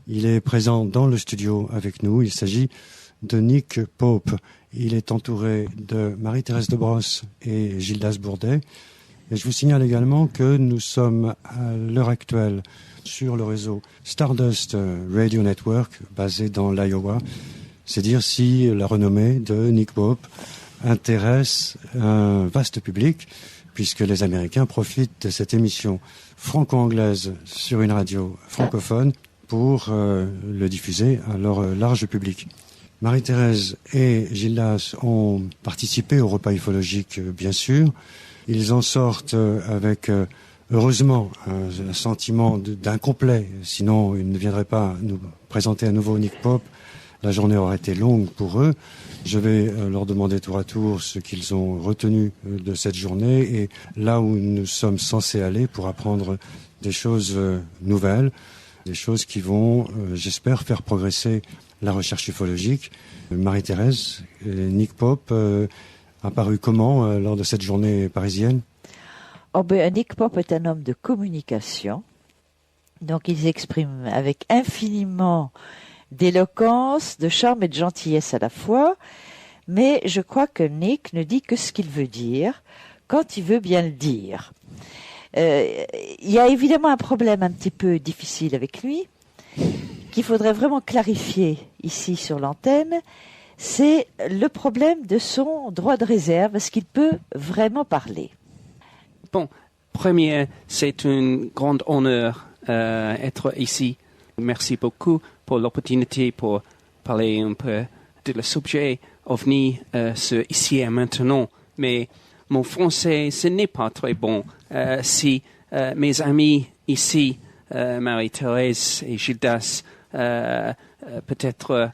Il est présent dans le studio avec nous. Il s'agit de Nick Pope. Il est entouré de Marie-Thérèse Debrosse et Gildas Bourdet. Et je vous signale également que nous sommes à l'heure actuelle sur le réseau Stardust Radio Network, basé dans l'Iowa. C'est dire si la renommée de Nick Pope intéresse un vaste public, puisque les Américains profitent de cette émission franco-anglaise sur une radio francophone pour le diffuser à leur large public. Marie-Thérèse et Gildas ont participé au repas ufologique, bien sûr. Ils en sortent avec, heureusement, un sentiment d'incomplet. Sinon, ils ne viendraient pas nous présenter à nouveau Nick Pope. La journée aurait été longue pour eux. Je vais leur demander tour à tour ce qu'ils ont retenu de cette journée et là où nous sommes censés aller pour apprendre des choses nouvelles, des choses qui vont, j'espère, faire progresser la recherche ufologique. Marie-Thérèse, Nick Pope apparu comment lors de cette journée parisienne? Nick Pope est un homme de communication, donc il s'exprime avec infiniment d'éloquence, de charme et de gentillesse à la fois, mais je crois que Nick ne dit que ce qu'il veut dire, quand il veut bien le dire. Il y a évidemment un problème un petit peu difficile avec lui, qu'il faudrait vraiment clarifier ici sur l'antenne, c'est le problème de son droit de réserve, est-ce qu'il peut vraiment parler? Bon, premier, c'est un grand honneur d'être ici. Merci beaucoup pour l'opportunité pour parler un peu de le sujet OVNI ici et maintenant. Mais mon français, ce n'est pas très bon. Si mes amis ici, Marie-Thérèse et Gildas, peut-être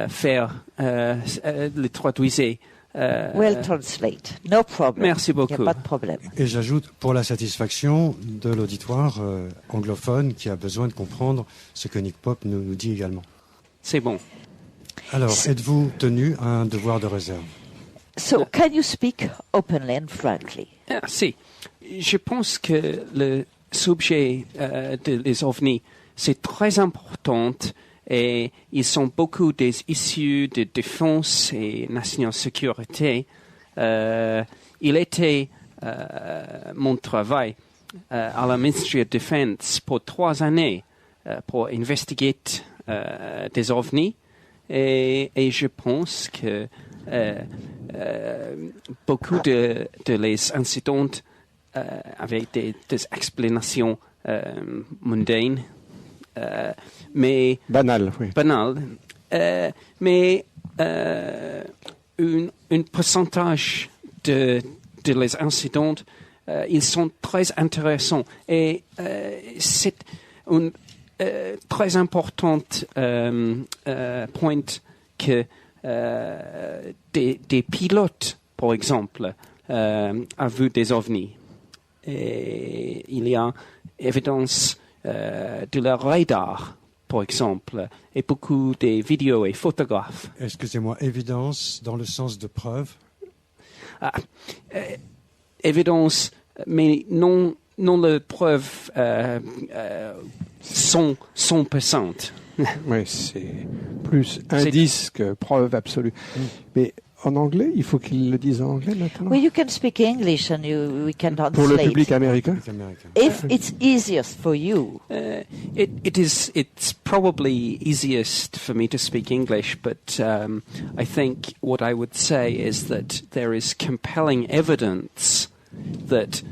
faire le traduire. We'll translate, no problem. Merci beaucoup. Il n'y a pas de problème. Et j'ajoute, pour la satisfaction de l'auditoire anglophone qui a besoin de comprendre ce que Nick Pope nous dit également. C'est bon. Alors, êtes-vous tenu à un devoir de réserve? So, can you speak openly and frankly? Si. Je pense que le sujet des OVNI, c'est très important et ils sont beaucoup des issues de défense et national sécurité. Il était mon travail à la Ministry of Defense pour 3 années pour investiguer des OVNI et je pense que beaucoup de les incidents avec des explanations mondaines, mais banal, oui. Banal, mais un pourcentage de les incidents, ils sont très intéressants et c'est un très important point que des pilotes, par exemple, ont vu des ovnis. Et il y a évidence de leur radar, par exemple, et beaucoup de vidéos et photographes. Excusez-moi, évidence dans le sens de preuve? Évidence, mais non la preuve 100%. Oui, c'est plus indice que preuve absolue. Mais en anglais, il faut qu'ils le disent en anglais maintenant. Well, you can speak English and we can translate. Pour le public américain. If it's easiest for you. It's probably easiest for me to speak English, but I think what I would say is that there is compelling evidence that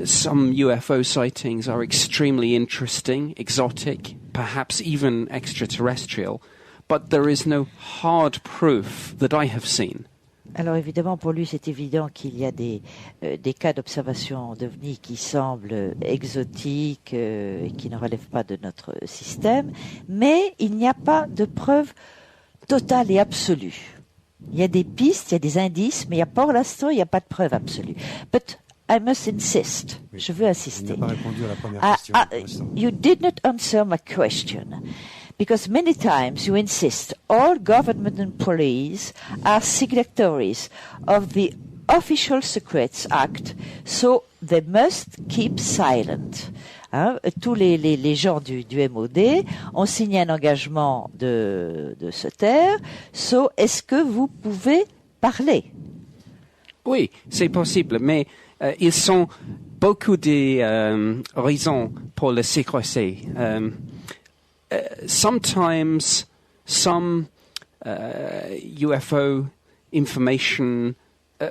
some UFO sightings are extremely interesting, exotic, perhaps even extraterrestrial, but there is no hard proof that I have seen. Alors évidemment, pour lui, c'est évident qu'il y a des cas d'observation d'OVNI qui semblent exotiques et qui ne relèvent pas de notre système, mais il n'y a pas de preuve totale et absolue. Il y a des pistes, il y a des indices, mais pour l'instant, il n'y a pas de preuve absolue. But I must insist. Oui. Je veux insister. Il n'a pas répondu à la première question. You did not answer my question. Because many times you insist all government employees are signatories of the Official Secrets Act, so they must keep silent. tous les gens du MOD ont signé un engagement de se taire. So, est-ce que vous pouvez parler? Oui, c'est possible, mais ils sont beaucoup de raisons pour le secrecy. Sometimes some UFO information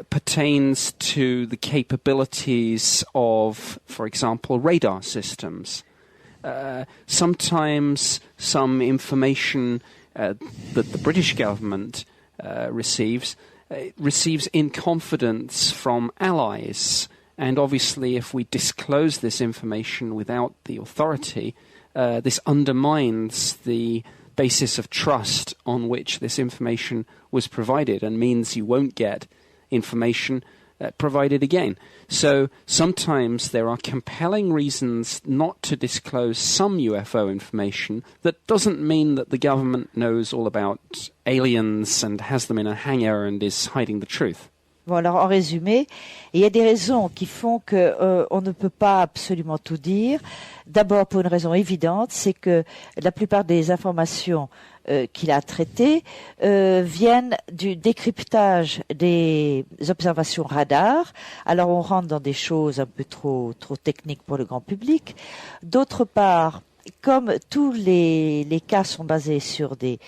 pertains to the capabilities of, for example, radar systems. Sometimes some information that the British government receives in confidence from allies. And obviously, if we disclose this information without the authority, this undermines the basis of trust on which this information was provided and means you won't get information provided again. So sometimes there are compelling reasons not to disclose some UFO information. That doesn't mean that the government knows all about aliens and has them in a hangar and is hiding the truth. Bon, alors en résumé, il y a des raisons qui font que on ne peut pas absolument tout dire. D'abord, pour une raison évidente, c'est que la plupart des informations qu'il a traitées viennent du décryptage des observations radar. Alors, on rentre dans des choses un peu trop techniques pour le grand public. D'autre part, comme tous les cas sont basés sur des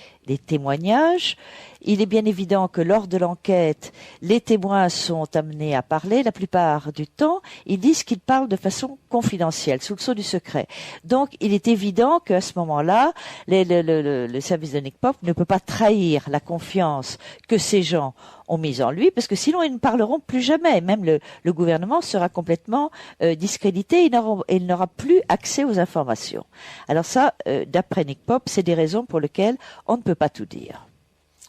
témoignages, il est bien évident que lors de l'enquête, les témoins sont amenés à parler. La plupart du temps, ils disent qu'ils parlent de façon confidentielle, sous le sceau du secret. Donc, il est évident qu'à ce moment-là, le service de Nick Pope ne peut pas trahir la confiance que ces gens ont mise en lui, parce que sinon, ils ne parleront plus jamais. Même le gouvernement sera complètement discrédité, il n'aura plus accès aux informations. Alors ça, d'après Nick Pope, c'est des raisons pour lesquelles on ne peut pas tout dire.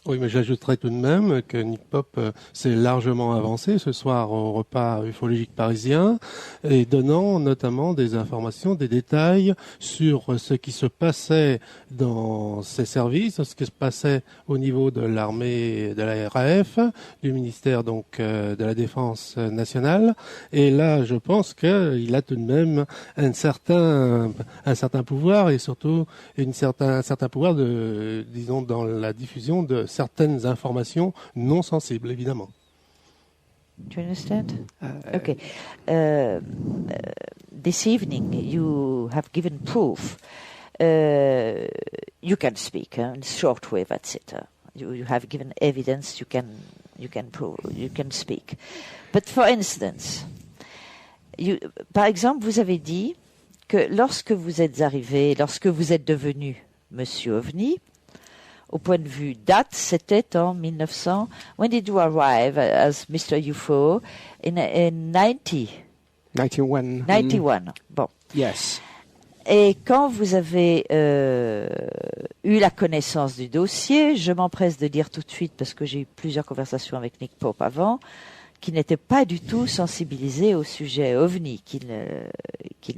Oui, mais j'ajouterais tout de même que Nick Pope s'est largement avancé ce soir au repas ufologique parisien et donnant notamment des informations, des détails sur ce qui se passait dans ses services, ce qui se passait au niveau de l'armée, de la RAF, du ministère donc de la Défense nationale. Et là, je pense qu'il a tout de même un certain pouvoir et surtout un certain pouvoir de, disons, dans la diffusion de certaines informations non sensibles, évidemment. Do you understand? Okay. This evening, you have given proof. You can speak in shortwave, etc. You have given evidence. You can prove. You can speak. But for instance, par exemple, vous avez dit que lorsque vous êtes arrivé, lorsque vous êtes devenu Monsieur OVNI, au point de vue date, c'était en 1900. When did you arrive as Mr. UFO? In 90. 91. 91. Bon. Yes. Et quand vous avez eu la connaissance du dossier, je m'empresse de dire tout de suite, parce que j'ai eu plusieurs conversations avec Nick Pope avant, qui n'était pas du tout sensibilisé au sujet OVNI, qui ne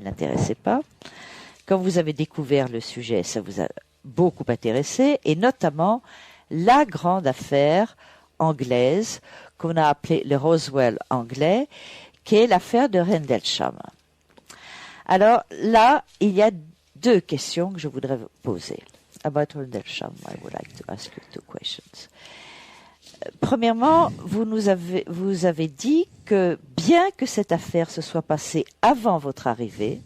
l'intéressait pas. Quand vous avez découvert le sujet, ça vous a beaucoup intéressé, et notamment la grande affaire anglaise qu'on a appelée le Roswell anglais, qui est l'affaire de Rendlesham. Alors là, il y a deux questions que je voudrais vous poser. About Rendlesham, I would like to ask you two questions. Premièrement, vous avez dit que bien que cette affaire se soit passée avant votre arrivée,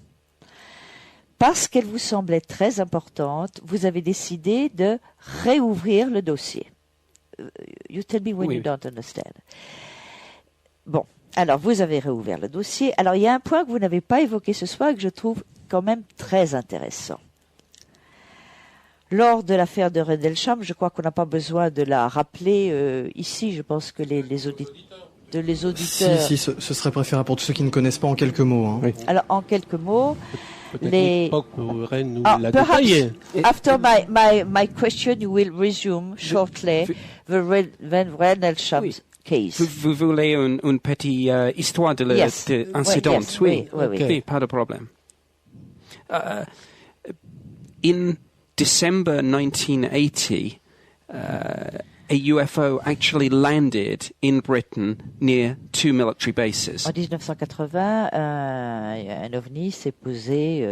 parce qu'elle vous semblait très importante, vous avez décidé de réouvrir le dossier. You tell me when you don't understand. Bon, alors vous avez réouvert le dossier. Alors il y a un point que vous n'avez pas évoqué ce soir et que je trouve quand même très intéressant. Lors de l'affaire de Rendlesham, je crois qu'on n'a pas besoin de la rappeler ici. Je pense que les auditeurs... Si, ce serait préférable pour tous ceux qui ne connaissent pas en quelques mots. Hein. Oui. Alors en quelques mots... After my question, you will resume shortly the Rendlesham case. Vous voulez une petite histoire de l'incident? Yes. Oui. Pas de problème. In December 1980, a UFO actually landed in Britain near 2 military bases. En 1980, un ovni s'est posé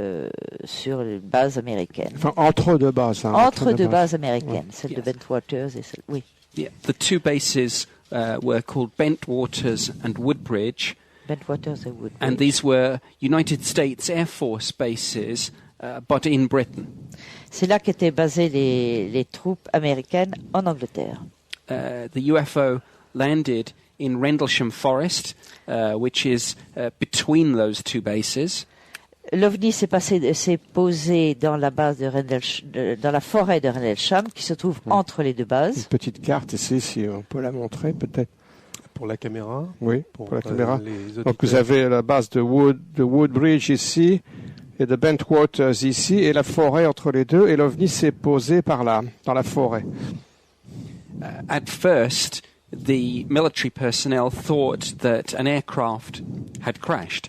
sur une base américaine. Enfin, entre deux bases. Hein, Entre deux bases américaines, celle de Yes. Bentwaters et celle... Oui, Yeah, the two bases were called Bentwaters and Woodbridge, Bentwaters et Woodbridge. and these were United States Air Force bases, but in Britain. C'est là qu'étaient basées les troupes américaines en Angleterre. The UFO landed in Rendlesham Forest, which is between those two bases. L'OVNI s'est posé dans la base dans la forêt de Rendlesham, qui se trouve entre les deux Une bases. petite carte ici, si on peut la montrer peut-être. Pour la caméra. Oui, pour la caméra. les Donc vous auditeurs. avez la base de Woodbridge ici, et de Bentwaters ici, et la forêt entre les deux, et l'OVNI s'est posé par là, dans la forêt. At first, the military personnel thought that an aircraft had crashed.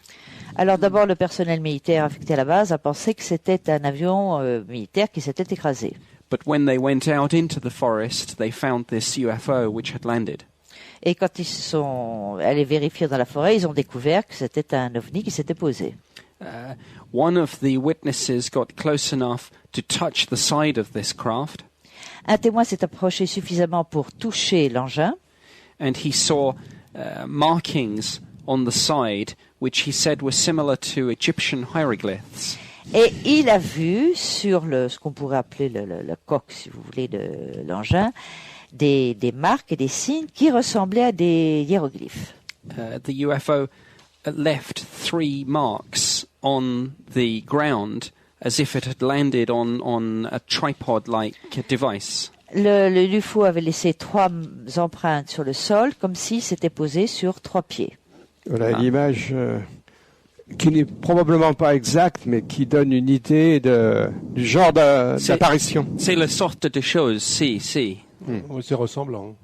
Alors d'abord, le personnel militaire affecté à la base a pensé que c'était un avion militaire qui s'était écrasé. But when they went out into the forest, they found this UFO which had landed. Et quand ils sont allés vérifier dans la forêt, ils ont découvert que c'était un ovni qui s'était posé. One of the witnesses got close enough to touch the side of this craft, Un témoin s'est approché suffisamment pour toucher l'engin, and he saw markings on the side which he said were similar to Egyptian hieroglyphs. et il a vu sur ce qu'on pourrait appeler le coque, si vous voulez, de l'engin, des marques et des signes qui ressemblaient à des hiéroglyphes. The UFO left 3 marks on the ground as if it had landed on a tripod-like device. L'UFO avait laissé 3 empreintes sur le sol, comme s'il s'était posé sur 3 pieds. Voilà l'image qui n'est probablement pas exacte, mais qui donne une idée du genre d'apparition. C'est la sorte de chose, si. Oui, c'est ressemblant.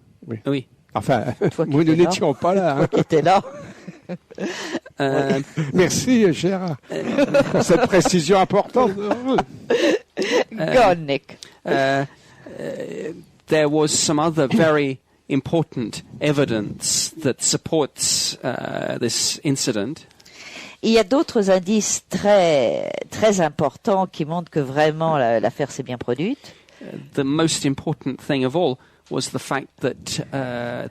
Oui. Enfin, Toi qui nous étais là. n'étions pas là. hein. Qui était là. Merci Gérard pour cette précision importante. Go, Nick. There was some other very important evidence that supports this incident. Il y a d'autres indices très, très importants qui montrent que vraiment l'affaire s'est bien produite. The most important thing of all was the fact that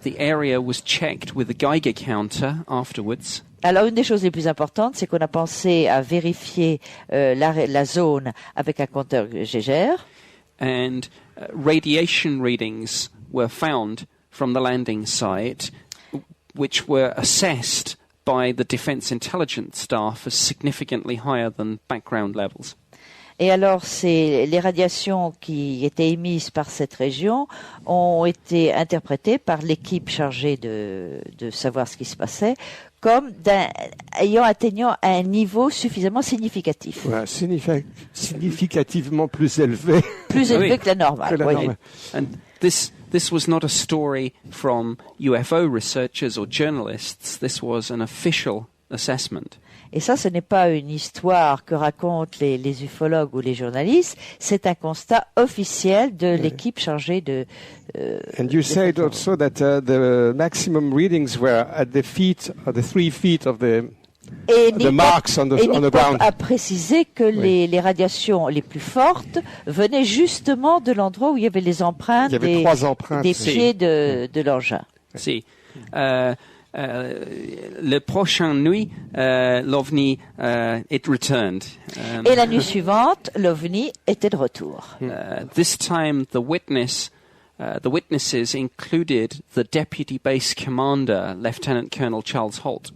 the area was checked with a Geiger counter afterwards. Alors, une des choses les plus importantes, c'est qu'on a pensé à vérifier la zone avec un compteur Geiger. And radiation readings were found from the landing site, which were assessed by the Defence Intelligence staff as significantly higher than background levels. Et alors, les radiations qui étaient émises par cette région ont été interprétées par l'équipe chargée de savoir ce qui se passait comme atteignant un niveau suffisamment significatif. Voilà, significativement plus élevé. Plus Oui. élevé que la normale. Que la voyez. normale. And this was not a story from UFO researchers or journalists. This was an official assessment. Et ça, ce n'est pas une histoire que racontent les ufologues ou les journalistes, c'est un constat officiel de l'équipe chargée de... And you said also that the maximum readings were at the 3 feet of the Nick marks on the Pope ground. a précisé que Oui. les radiations les plus fortes venaient justement de l'endroit où il y avait les empreintes, Il y avait 3 empreintes. des pieds de l'engin. See, le prochain nuit, l'OVNI, it returned. Et la nuit suivante, l'OVNI était de retour. This time, the witnesses included the deputy base commander, Lieutenant Colonel Charles Holt.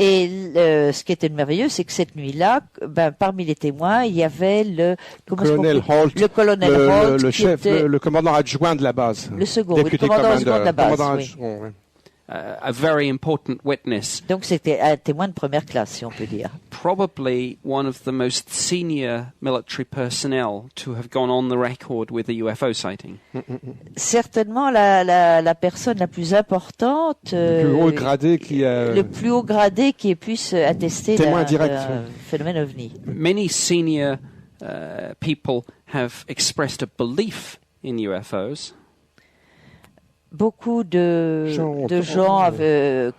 Et ce qui était merveilleux, c'est que cette nuit-là, parmi les témoins, il y avait le Colonel Holt, le colonel Holt, le qui chef, était le commandant adjoint de la base. le second, oui, le Deputy commandant commander, second de la base. commandant Oui. adjoint, ouais. A very important witness, Donc c'était un témoin de première classe, si on peut dire. probably one of the most senior military personnel to have gone on the record with a UFO sighting. Certainement la personne la plus importante, Le plus haut gradé qui a... le plus haut gradé qui ait pu attester Témoin d'un direct. phénomène OVNI. Many senior people have expressed a belief in UFOs. Beaucoup de gens avaient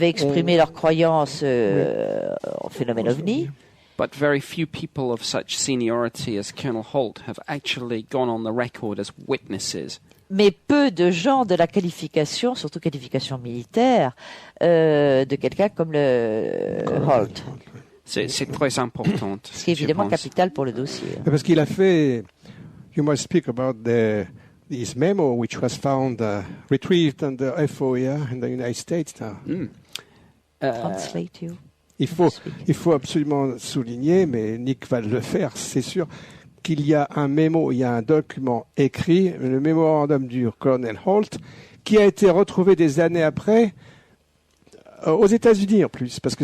exprimé leur croyance en phénomène ovni. But very few people of such seniority as Colonel Holt have actually gone on the record as witnesses. Mais peu de gens de la qualification, surtout qualification militaire, de quelqu'un comme le Holt. C'est très important. Ce qui est évidemment capital pour le dossier. Parce qu'il a fait, you must speak about this memo which was found, retrieved under FOIA in the United States now. Translate you. Il faut absolument souligner, mais Nick va le faire, c'est sûr, qu'il y a un mémo, il y a un document écrit, le mémorandum du colonel Holt, qui a été retrouvé des années après aux États-Unis en plus, parce que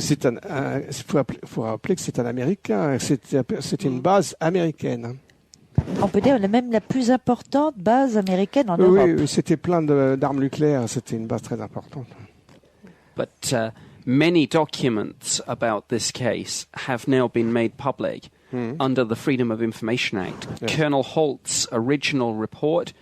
faut rappeler que c'est un Américain, c'était une base américaine. On peut dire même la plus importante base américaine en Europe. Oui, c'était plein d'armes nucléaires, c'était une base très importante. But many documents about this case have now been made public under the Freedom of Information Act. Yes. Colonel Holt's original report,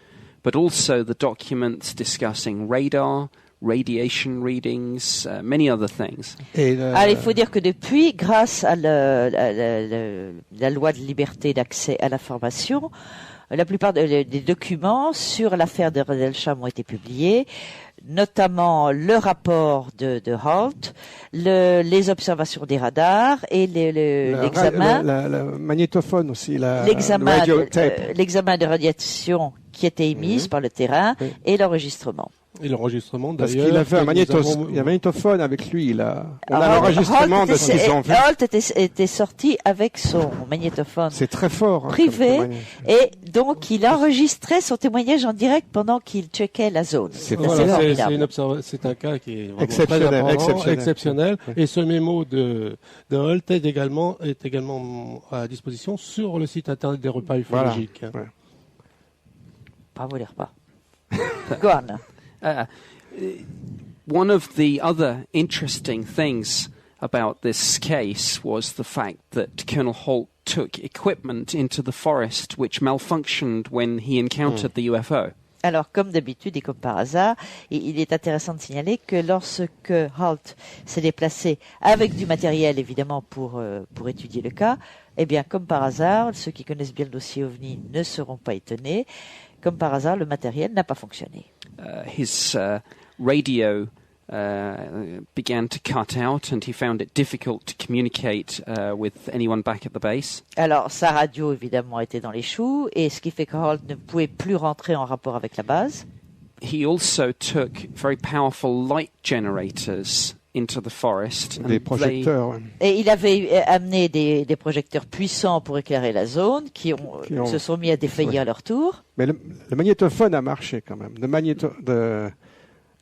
but also the documents discussing radar, radiation readings, many other things. Alors, il faut dire que depuis, grâce à la loi de liberté d'accès à l'information, la plupart des documents sur l'affaire de Rendlesham ont été publiés, notamment le rapport de Holt, les observations des radars et l'examen. Le magnétophone aussi, l'examen de radiation qui était émise par le terrain et l'enregistrement. Et l'enregistrement Parce d'ailleurs. qu'il avait un magnétophone avec lui. On a l'enregistrement de ce qu'ils ont vu. Holt était sorti avec son magnétophone. C'est très fort. Privé. Et donc, il enregistrait son témoignage en direct pendant qu'il checkait la zone. C'est un cas qui est vraiment exceptionnel. Et ce mémo de Holt est également à disposition sur le site internet des repas ufologiques. Voilà. Ouais. Bravo les repas. Go on. One of the other interesting things about this case was the fact that Colonel Holt took equipment into the forest which malfunctioned when he encountered the UFO. Alors, comme d'habitude et comme par hasard, il est intéressant de signaler que lorsque Holt s'est déplacé avec du matériel, évidemment, pour étudier le cas, eh bien, comme par hasard, ceux qui connaissent bien le dossier OVNI ne seront pas étonnés. Comme par hasard, le matériel n'a pas fonctionné. His radio began to cut out and he found it difficult to communicate with anyone back at the base. Alors, sa radio, évidemment, était dans les choux, et ce qui fait que Holt ne pouvait plus rentrer en rapport avec la base. He also took very powerful light generators into the forest. Des projecteurs. Et il avait amené des projecteurs puissants pour éclairer la zone, qui se sont mis à défaillir à leur tour. Mais le magnétophone a marché quand même. The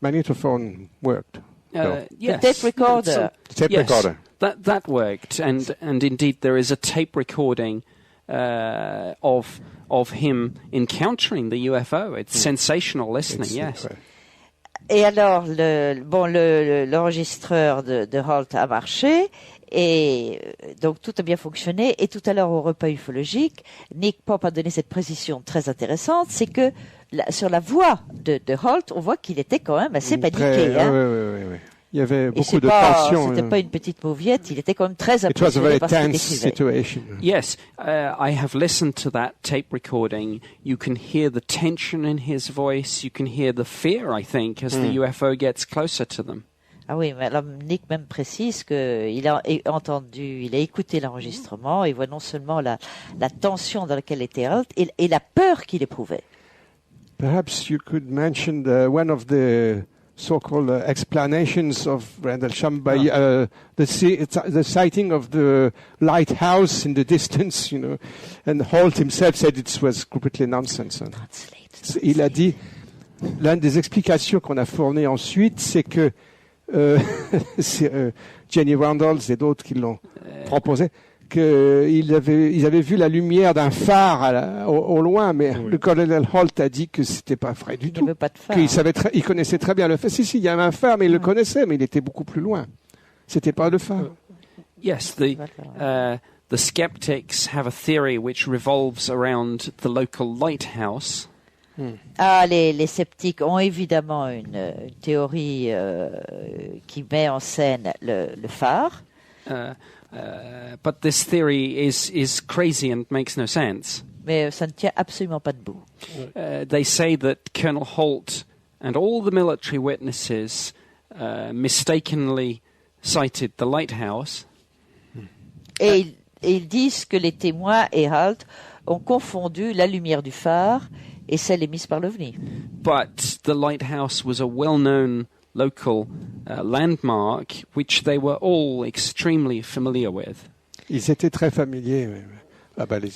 magnetophone worked. Yes. The tape recorder. Recorder. That worked, and indeed there is a tape recording of him encountering the UFO. It's sensational listening. Yes. Et alors, l'enregistreur de Holt a marché, et donc tout a bien fonctionné. Et tout à l'heure, au repas ufologique, Nick Pope a donné cette précision très intéressante, c'est que sur la voix de Holt, on voit qu'il était quand même assez paniqué. Oui. Il y avait beaucoup de tension. C'était pas une petite mauviette, il était quand même très impressionné par ce qu'il écrivait. Situation. Yes, I have listened to that tape recording. You can hear the tension in his voice. You can hear the fear, I think, as the UFO gets closer to them. Ah oui, mais alors Nick même précise qu'il a écouté l'enregistrement et voit non seulement la tension dans laquelle était Holt et la peur qu'il éprouvait. Perhaps you could mention one of the so-called explanations of Rendlesham by the sighting of the lighthouse in the distance, and Holt himself said it was completely nonsense. Il a dit, l'une des explications qu'on a fournies ensuite, c'est que Jenny Randalls et d'autres qui l'ont proposé, qu'ils avaient vu la lumière d'un phare au loin, mais le colonel Holt a dit que c'était pas vrai du tout. Il connaissait très bien le phare. Si, il y avait un phare, mais il le connaissait, mais il était beaucoup plus loin. C'était pas le phare. Yes, the skeptics have a theory which revolves around the local lighthouse. Ah, les sceptiques ont évidemment une théorie qui met en scène le phare. But this theory is crazy and makes no sense. Mais ça ne tient absolument pas debout. They say that Colonel Holt and all the military witnesses mistakenly sighted the lighthouse. Et ils disent que les témoins et Halt ont confondu la lumière du phare et celle émise par l'OVNI. But the lighthouse was a well-known local landmark which they were all extremely familiar with. Ils étaient très familiers.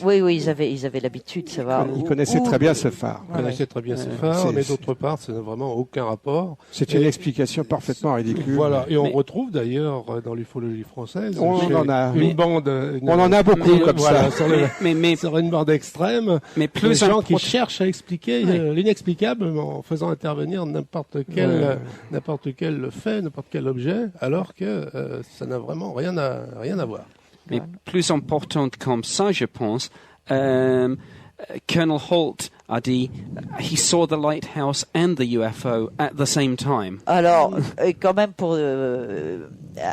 Oui, ils avaient l'habitude de savoir. Ils connaissaient très bien ce phare. Ils connaissaient très bien ce phare, mais d'autre part, ça n'a vraiment aucun rapport. C'est une explication parfaitement ridicule. Voilà, et on retrouve d'ailleurs dans l'ufologie française on en a beaucoup comme voilà, ça. Sur une bande extrême, mais plus des gens qui cherchent à expliquer l'inexplicable en faisant intervenir n'importe quel fait, n'importe quel objet, alors que ça n'a vraiment rien à voir. Mais plus importante comme ça, je pense, Colonel Holt a dit he saw the lighthouse and the UFO at the same time. Alors, quand même pour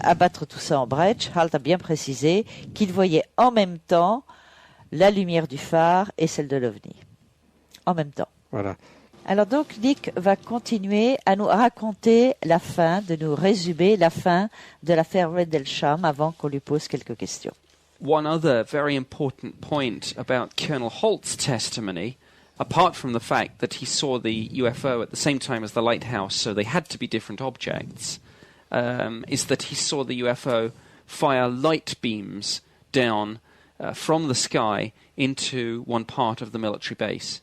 abattre tout ça en brèche, Halt a bien précisé qu'il voyait en même temps la lumière du phare et celle de l'OVNI. En même temps. Voilà. Alors donc, Nick va continuer à nous raconter la fin, de nous résumer la fin de l'affaire Rendlesham avant qu'on lui pose quelques questions. One other very important point about Colonel Holt's testimony, apart from the fact that he saw the UFO at the same time as the lighthouse, so they had to be different objects, is that he saw the UFO fire light beams down from the sky into one part of the military base.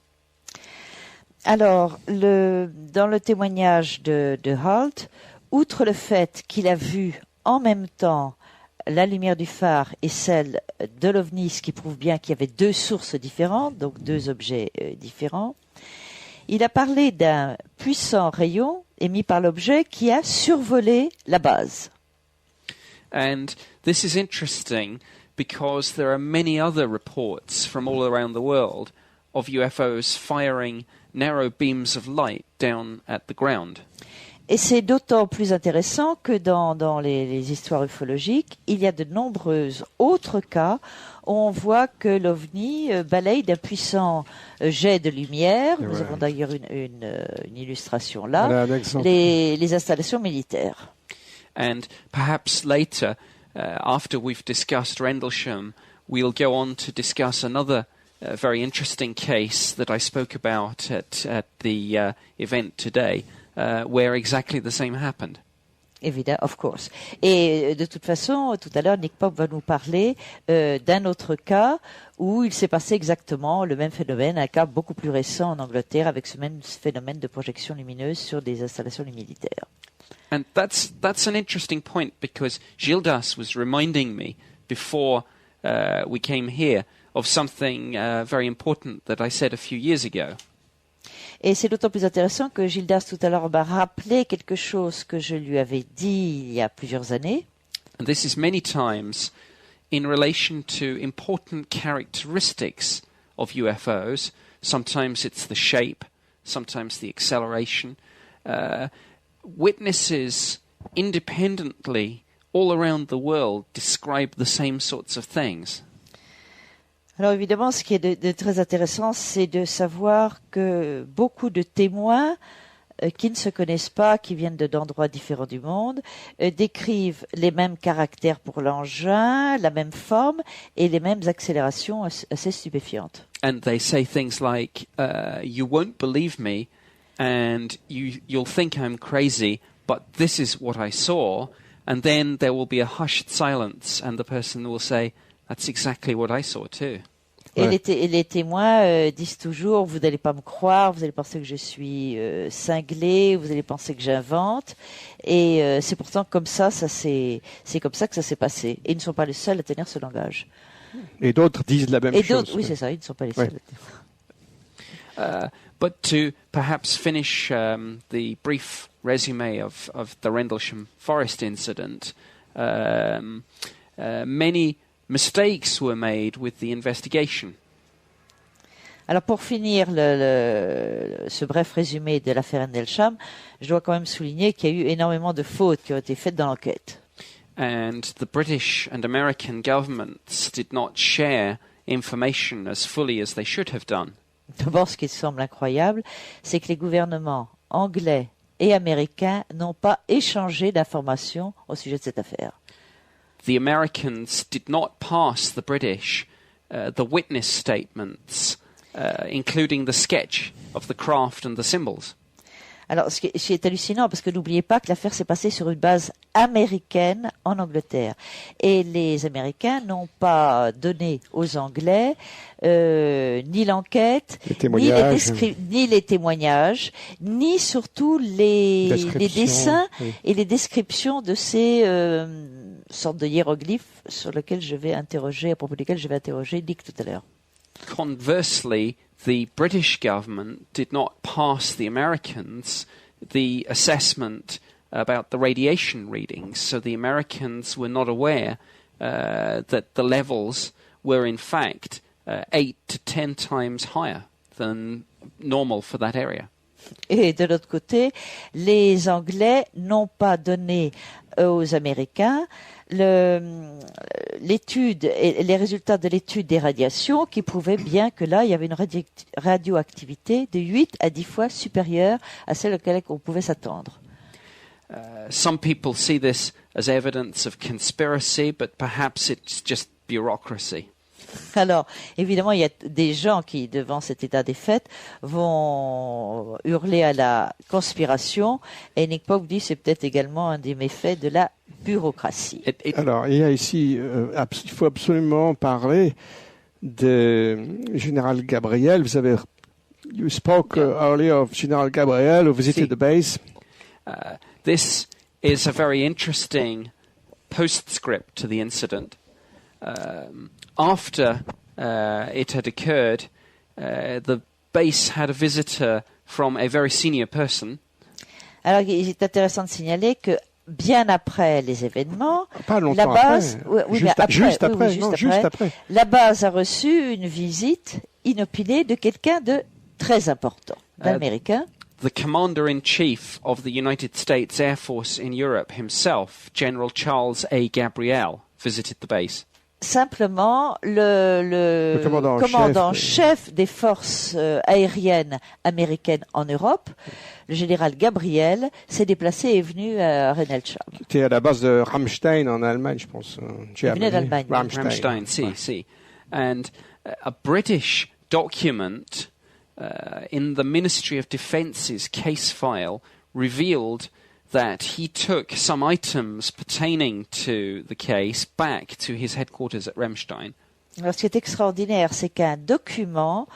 Alors, dans le témoignage de Halt, outre le fait qu'il a vu en même temps la lumière du phare et celle de l'OVNI, ce qui prouve bien qu'il y avait deux sources différentes, donc deux objets différents, il a parlé d'un puissant rayon émis par l'objet qui a survolé la base. And this is interesting because there are many other reports from all around the world of UFOs firing narrow beams of light down at the ground. Et c'est d'autant plus intéressant que dans les histoires ufologiques, il y a de nombreux autres cas où on voit que l'OVNI balaye d'un puissant jet de lumière. Nous avons d'ailleurs une illustration là, les installations militaires. And perhaps later, after we've discussed Rendlesham, we'll go on to discuss another very interesting case that I spoke about at the event today, where exactly the same happened. Évidemment, of course. Et de toute façon, tout à l'heure, Nick Pope va nous parler d'un autre cas où il s'est passé exactement le même phénomène, un cas beaucoup plus récent en Angleterre avec ce même phénomène de projection lumineuse sur des installations militaires. And that's an interesting point because Gildas was reminding me before we came here of something very important that I said a few years ago. Et c'est d'autant plus intéressant que Gildas tout à l'heure m'a rappelé quelque chose que je lui avais dit il y a plusieurs années. And this is many times in relation to important characteristics of UFOs. Sometimes it's the shape, sometimes the acceleration. Witnesses independently all around the world describe the same sorts of things. Alors évidemment, ce qui est de très intéressant, c'est de savoir que beaucoup de témoins qui ne se connaissent pas, qui viennent d'endroits différents du monde, décrivent les mêmes caractères pour l'engin, la même forme et les mêmes accélérations assez stupéfiantes. And they say things like, you won't believe me and you'll think I'm crazy, but this is what I saw. And then there will be a hushed silence and the person will say, that's exactly what I saw too. Et les témoins disent toujours, vous n'allez pas me croire, vous allez penser que je suis cinglé, vous allez penser que j'invente. Et c'est pourtant comme ça, c'est comme ça que ça s'est passé. Et ils ne sont pas les seuls à tenir ce langage. Et d'autres disent la même chose. Oui, c'est ça, ils ne sont pas les seuls. But to perhaps finish the brief resume of the Rendlesham Forest incident, many mistakes were made with the investigation. Alors pour finir ce bref résumé de l'affaire Endlesham, je dois quand même souligner qu'il y a eu énormément de fautes qui ont été faites dans l'enquête. And the British and American governments did not share information as fully as they should have done. D'abord, ce qui semble incroyable, c'est que les gouvernements anglais et américains n'ont pas échangé d'informations au sujet de cette affaire. The Americans did not pass the British the witness statements, including the sketch of the craft and the symbols. Alors, ce qui est hallucinant, parce que n'oubliez pas que l'affaire s'est passée sur une base américaine en Angleterre. Et les Américains n'ont pas donné aux Anglais ni l'enquête, ni les témoignages, ni surtout les dessins et les descriptions de ces sortes de hiéroglyphes à propos desquels je vais interroger Nick tout à l'heure. Conversely, the British government did not pass the Americans the assessment about the radiation readings, so the Americans were not aware that the levels were in fact 8 to 10 times higher than normal for that area. Et de l'autre côté, les Anglais n'ont pas donné aux Américains l'étude et les résultats de l'étude des radiations qui prouvaient bien que là, il y avait une radioactivité de 8 à 10 fois supérieure à celle auquel on pouvait s'attendre. Some people see this as evidence of conspiracy, but perhaps it's just bureaucracy. Alors, évidemment, il y a des gens qui, devant cet état des faits, vont hurler à la conspiration. Et Nick Pope dit que c'est peut-être également un des méfaits de la bureaucratie. Alors, il y a ici, il faut absolument parler de Général Gabriel. Vous avez, you spoke earlier of Général Gabriel who visited the base. This is a very interesting postscript to the incident. After it had occurred, the base had a visitor from a very senior person. Alors, il est intéressant de signaler que bien après les événements, la base, juste après, la base a reçu une visite inopinée de quelqu'un de très important, d'Américain. The commander-in-chief of the United States Air Force in Europe himself, General Charles A. Gabriel, visited the base. Simplement, le commandant-chef des forces aériennes américaines en Europe, le général Gabriel, s'est déplacé et est venu à Rendlesham. C'était à la base de Ramstein en Allemagne, je pense. Il venait d'Allemagne. Ramstein, si. And a British document in the Ministry of Defence's case file revealed that he took some items pertaining to the case back to his headquarters at Ramstein. Alors, ce qui est extraordinaire, c'est qu'un document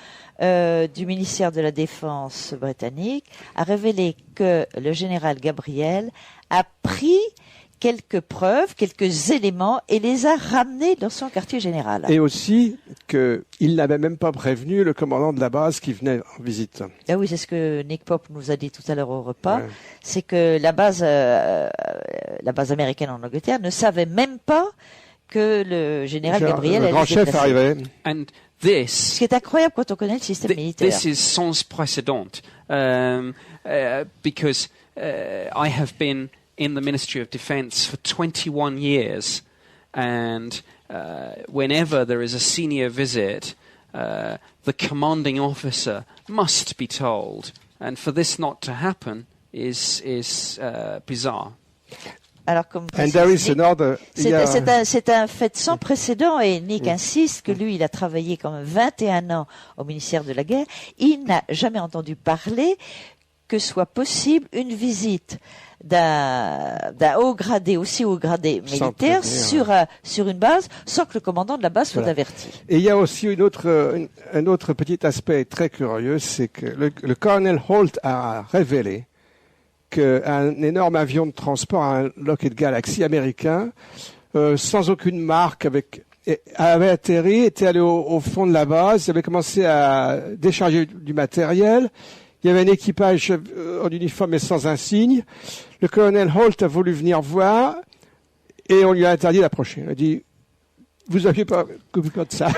du ministère de la Défense britannique a révélé que le général Gabriel a pris quelques preuves, quelques éléments et les a ramenés dans son quartier général. Et aussi qu'il n'avait même pas prévenu le commandant de la base qui venait en visite. Ah oui, c'est ce que Nick Pope nous a dit tout à l'heure au repas. Ouais. C'est que la base américaine en Angleterre ne savait même pas que le général Gabriel allait se déplacer. Le grand chef arrivait. And this, ce qui est incroyable quand on connaît le système militaire. This is sans précédent, because I have been in the Ministry of Defense for 21 years, and whenever there is a senior visit, the commanding officer must be told, and for this not to happen is bizarre. Alors, comme c'est un fait sans précédent, et Nick insiste que lui, il a travaillé quand même 21 ans au ministère de la Guerre. Il n'a jamais entendu parler que soit possible une visite d'un haut gradé, aussi haut gradé militaire sur une base sans que le commandant de la base soit averti. Et il y a aussi un autre petit aspect très curieux, c'est que le colonel Holt a révélé qu'un énorme avion de transport, un Lockheed Galaxy américain, sans aucune marque, avait atterri, était allé au fond de la base, avait commencé à décharger du matériel. Il y avait un équipage en uniforme et sans insigne. Le colonel Holt a voulu venir voir et on lui a interdit d'approcher. Il a dit Vous n'aviez pas coupé de ça.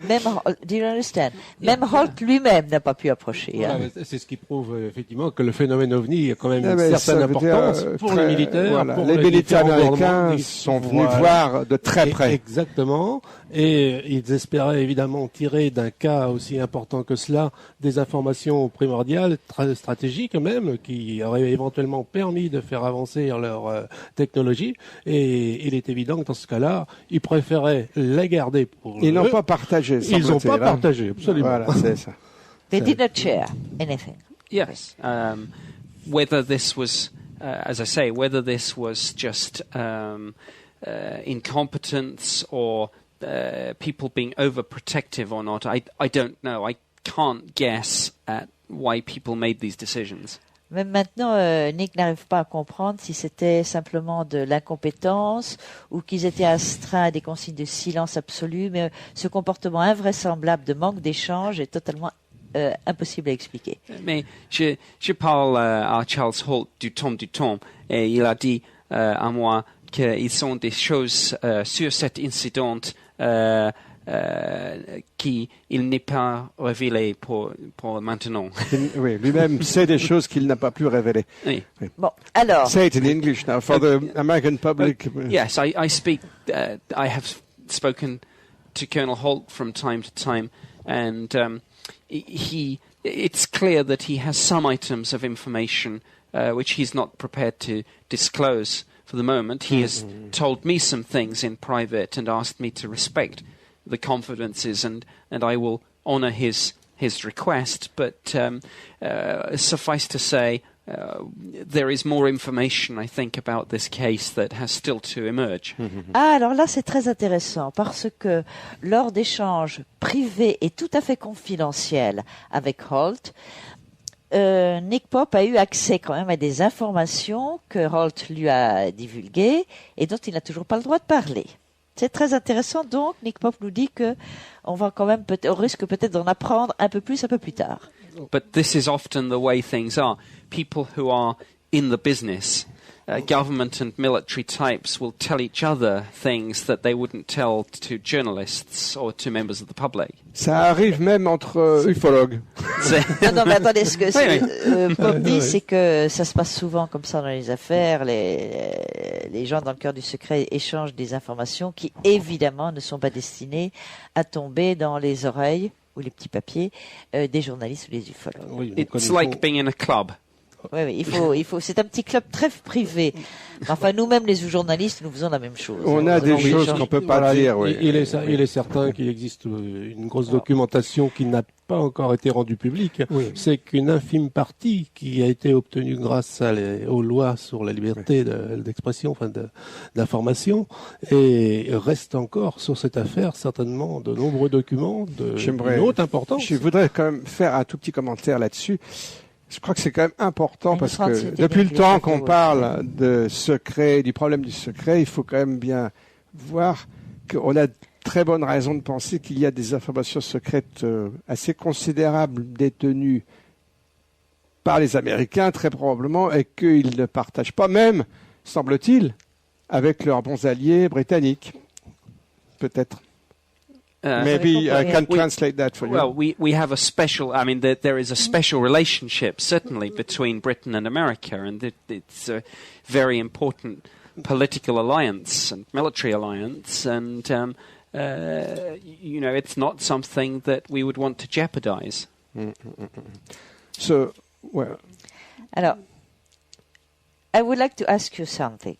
Même, do you understand? Même Holt lui-même n'a pas pu approcher. Voilà, Hein. mais c'est ce qui prouve effectivement que le phénomène OVNI a quand même Ah, une mais certaine ça veut dire, importance pour les militaires. voilà. Pour Les militaires différents américains gouvernements. sont venus Voilà. voir de très près. Exactement. Et ils espéraient évidemment tirer d'un cas aussi important que cela des informations primordiales, très stratégiques même, qui auraient éventuellement permis de faire avancer leur technologie. Et il est évident que dans ce cas-là, ils préféraient la garder pour Ils n'ont eux. pas partagé. Ils n'ont semble-t-il, pas hein. partagé, absolument. Voilà, c'est ça. They did not share anything. Yes. Whether this was, as I say, whether this was just incompetence or people being overprotective or not, I don't know. I can't guess at why people made these decisions. Même maintenant, Nick n'arrive pas à comprendre si c'était simplement de l'incompétence ou qu'ils étaient astreints à des consignes de silence absolu, mais ce comportement invraisemblable de manque d'échange est totalement impossible à expliquer. Mais je parle à Charles Holt du Tom, et il a dit à moi qu'ils sont des choses sur cet incident qu'il n'est pas révélé pour maintenant. Oui, lui-même sait des choses qu'il n'a pas pu révéler. Oui. Bon, alors, Say it in English now for the American public. Yes, I speak. I have spoken to Colonel Holt from time to time, and it's clear that he has some items of information which he's not prepared to disclose for the moment. He has told me some things in private and asked me to respect the confidences, and I will honour his request. But suffice to say, there is more information, I think, about this case that has still to emerge. ah, alors là, c'est très intéressant parce que lors d'échanges privés et tout à fait confidentiels avec Holt, Nick Pope a eu accès quand même à des informations que Holt lui a divulguées et dont il n'a toujours pas le droit de parler. C'est très intéressant, donc Nick Pope nous dit que on va quand même on risque peut-être d'en apprendre un peu plus tard. But this is often the way things are. People who are in the business, government and military types, will tell each other things that they wouldn't tell to journalists or to members of the public. Ça arrive même entre ufologues. Non, mais attendez, ce que Oui, Pope dit, c'est que ça se passe souvent comme ça dans les affaires. Les gens dans le cœur du secret échangent des informations qui, évidemment, ne sont pas destinées à tomber dans les oreilles ou les petits papiers des journalistes ou des ufologues. Oui, It's like being in a club. Oui, il faut. C'est un petit club très privé. Enfin, nous-mêmes, les journalistes, nous faisons la même chose. On a des choses qu'on peut pas Voilà, dire. Oui. il est certain qu'il existe une grosse documentation qui n'a pas encore été rendue publique. Oui. C'est qu'une infime partie qui a été obtenue grâce aux lois sur la liberté d'expression, enfin d'information, et reste encore sur cette affaire certainement de nombreux documents d'une haute importance. Je voudrais quand même faire un tout petit commentaire là-dessus. Je crois que c'est quand même important parce que c'était depuis le bien temps fait, qu'on ouais. parle de secret, du problème du secret, il faut quand même bien voir qu'on a très bonne raison de penser qu'il y a des informations secrètes assez considérables détenues par les Américains, très probablement, et qu'ils ne partagent pas, même, semble-t-il, avec leurs bons alliés britanniques. Peut-être. Maybe I can translate that for you. Well, we have a special. I mean, there is a special relationship certainly between Britain and America, and it's a very important political alliance and military alliance, and it's not something that we would want to jeopardize. So, well, Alors, I would like to ask you something.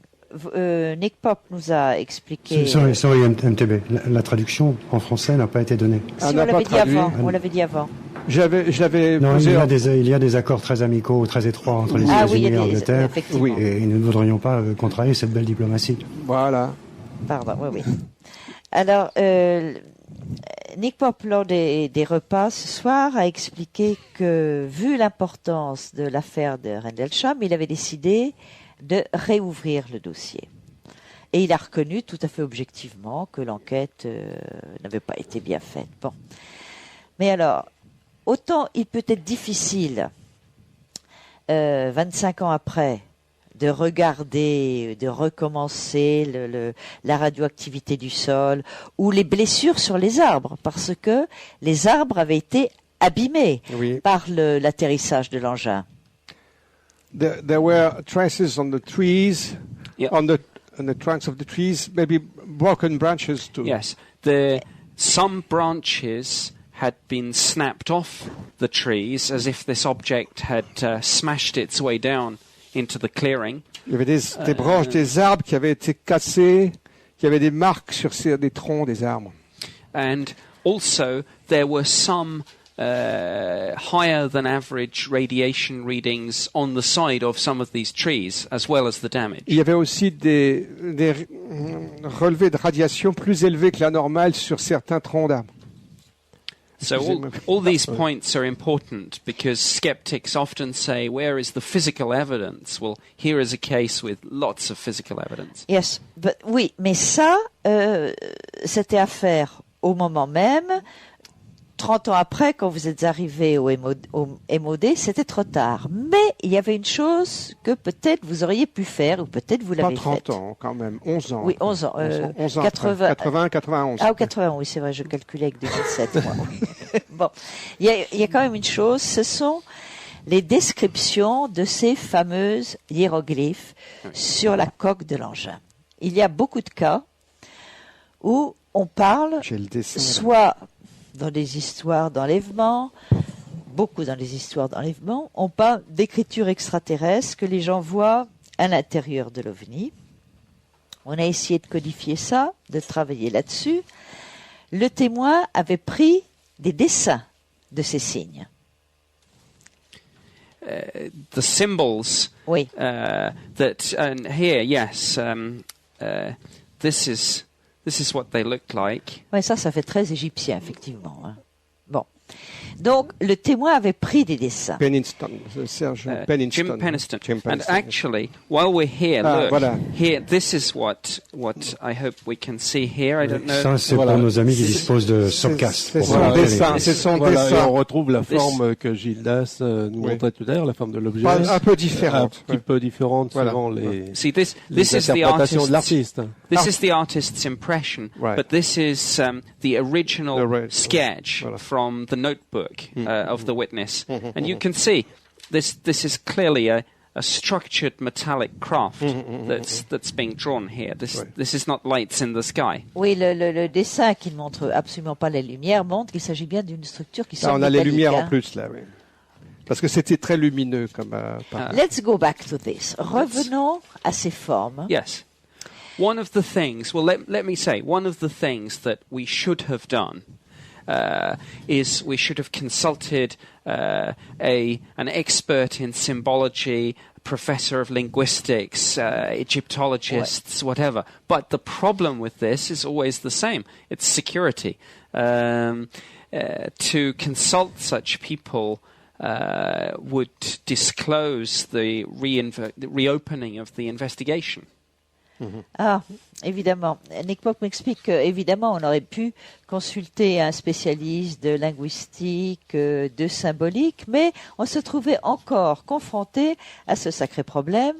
Nick Pope nous a expliqué. Sorry, MTB. La traduction en français n'a pas été donnée. Si, on on n'a pas l'avait dit traduit. avant. On l'avait dit avant. je l'avais Non, posé. il y a des accords très amicaux, très étroits entre les Ah oui, il y États-Unis a et des. l'Angleterre. Effectivement. Oui. Et nous ne voudrions pas contrarier cette belle diplomatie. Voilà. Pardon, oui. Alors, Nick Pope, lors des repas ce soir, a expliqué que, vu l'importance de l'affaire de Rendlesham, il avait décidé de réouvrir le dossier. Et il a reconnu tout à fait objectivement que l'enquête n'avait pas été bien faite. Bon. Mais alors, autant il peut être difficile, 25 ans après, de regarder, de recommencer la radioactivité du sol ou les blessures sur les arbres, parce que les arbres avaient été abîmés par l'atterrissage de l'engin. There were traces on the trees, Yeah. on the trunks of the trees, maybe broken branches too. Yes, some branches had been snapped off the trees as if this object had smashed its way down into the clearing. Il y avait des branches des arbres qui avaient été cassées, il y avait des marques sur des troncs des arbres. And also there were some higher than average radiation readings on the side of some of these trees, as well as the damage. Il y avait aussi des relevés de radiation plus élevés que la normale sur certains troncs d'arbres. So all these points are important because skeptics often say, where is the physical evidence? Well, here is a case with lots of physical evidence. Yes, oui, mais ça, c'était à faire au moment même. 30 ans après, quand vous êtes arrivé au MOD, c'était trop tard. Mais il y avait une chose que peut-être vous auriez pu faire, ou peut-être vous l'avez faite. Pas 30 ans, quand même, 11 ans. Oui, 11 ans. 11 ans 80, 91. Ah, 80, oui, c'est vrai, je calculais avec 2007, moi. Bon, il y a quand même une chose, ce sont les descriptions de ces fameuses hiéroglyphes sur la coque de l'engin. Il y a beaucoup de cas où on parle soit dans des histoires d'enlèvement, beaucoup dans les histoires d'enlèvement, on parle d'écriture extraterrestre que les gens voient à l'intérieur de l'OVNI. On a essayé de codifier ça, de travailler là-dessus. Le témoin avait pris des dessins de ces signes. The symbols Oui. that and here, yes, this is what they look like. Oui, ça fait très égyptien, effectivement. Hein. Bon. Donc, le témoin avait pris des dessins. Penniston, Serge Penniston. Jim Penniston. Jim And Penniston. actually, while we're here, look, voilà. here, this is what I hope we can see here. I don't know. Ça, c'est pour nos amis qui disposent de Softcast. C'est son dessin. C'est son Voilà, et dessin. on retrouve la forme que Gildas nous montrait tout à l'heure, la forme de l'objet. Un peu différente. Un petit peu différente Voilà. selon les See, this is the interprétations de artist's. l'artiste. This is the artist's impression, Right. but this is the original sketch Voilà. from the notebook of the witness, and you can see this is clearly a structured metallic craft that's being drawn here. This is not lights in the sky. Oui, le dessin qui ne montre absolument pas la lumière montre qu'il s'agit bien d'une structure qui Là, semble on a les métallique, lumières hein. en plus, là, oui. Parce que c'était très lumineux comme appareil. Let's go back to this. Revenons à ces formes. Yes. One of the things, well, let me say, one of the things that we should have done is we should have consulted an expert in symbology, a professor of linguistics, Egyptologists, whatever. But the problem with this is always the same. It's security. To consult such people would disclose the reopening of the investigation. Ah, évidemment. Nick Pope m'explique qu'évidemment, on aurait pu consulter un spécialiste de linguistique, de symbolique, mais on se trouvait encore confronté à ce sacré problème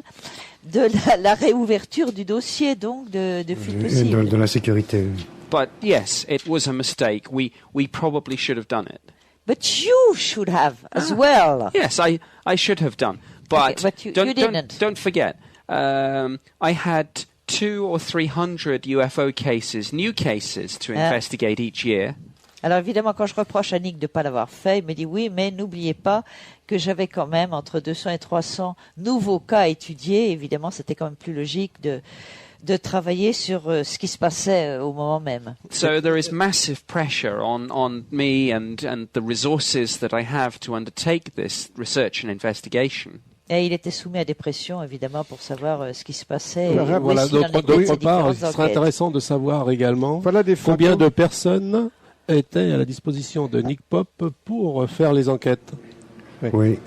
de la réouverture du dossier, donc de fil possible. De la sécurité. But yes, it was a mistake. We probably should have done it. But you should have as well. Yes, I should have done. But, Okay, but you didn't. Don't forget, I had 200 or 300 UFO cases, new cases, to investigate each year. Alors évidemment, quand je reproche à Nick de ne pas l'avoir fait, il me dit oui, mais n'oubliez pas que j'avais quand même entre 200 et 300 nouveaux cas à étudier. Évidemment, c'était quand même plus logique de travailler sur ce qui se passait au moment même. So there is massive pressure on me and the resources that I have to undertake this research and investigation. Et il était soumis à des pressions, évidemment, pour savoir ce qui se passait. Voilà, et où Voilà, est-ce qu'il en était de d'autre ces part, il différentes serait enquêtes. intéressant de savoir également Voilà des photos. combien de personnes étaient à la disposition de Nick Pope pour faire les enquêtes. Oui.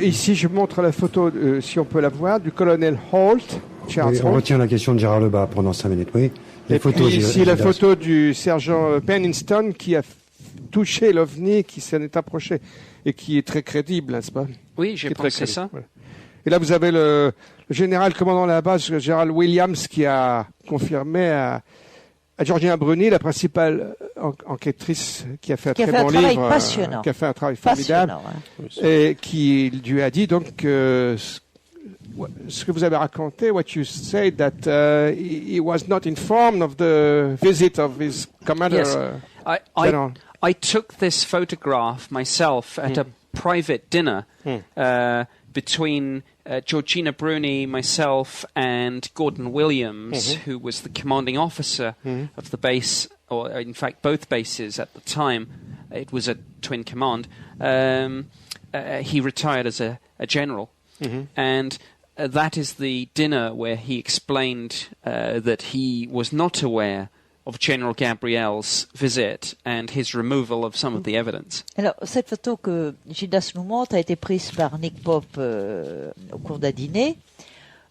Ici, je montre la photo, si on peut la voir, du colonel Holt. Charles Oui, on Holt. retient la question de Gérard Lebas pendant 5 minutes. Oui. Les Et photos. puis ici, la photo du sergent Penniston qui a touché l'OVNI, qui s'en est approché et qui est très crédible, n'est-ce pas? Oui, j'ai Qui est très pensé crédible. ça. Voilà. Et là, vous avez le général commandant de la base, le général Williams, qui a confirmé à Georgina Bruni, la principale enquêtrice, qui a fait un très bon livre, passionnant. Qui a fait un travail formidable, hein. et qui lui a dit donc ce que vous avez raconté, what you said, that he was not informed of the visit of his commander. Yes. I took this photograph myself at a private dinner between Georgina Bruni, myself, and Gordon Williams, who was the commanding officer of the base, or in fact both bases at the time. It was a twin command. He retired as a general, and that is the dinner where he explained that he was not aware of General Gabriel's visit and his removal of some of the evidence. Alors, cette photo que Gildas nous montre a été prise par Nick Pope au cours d'un dîner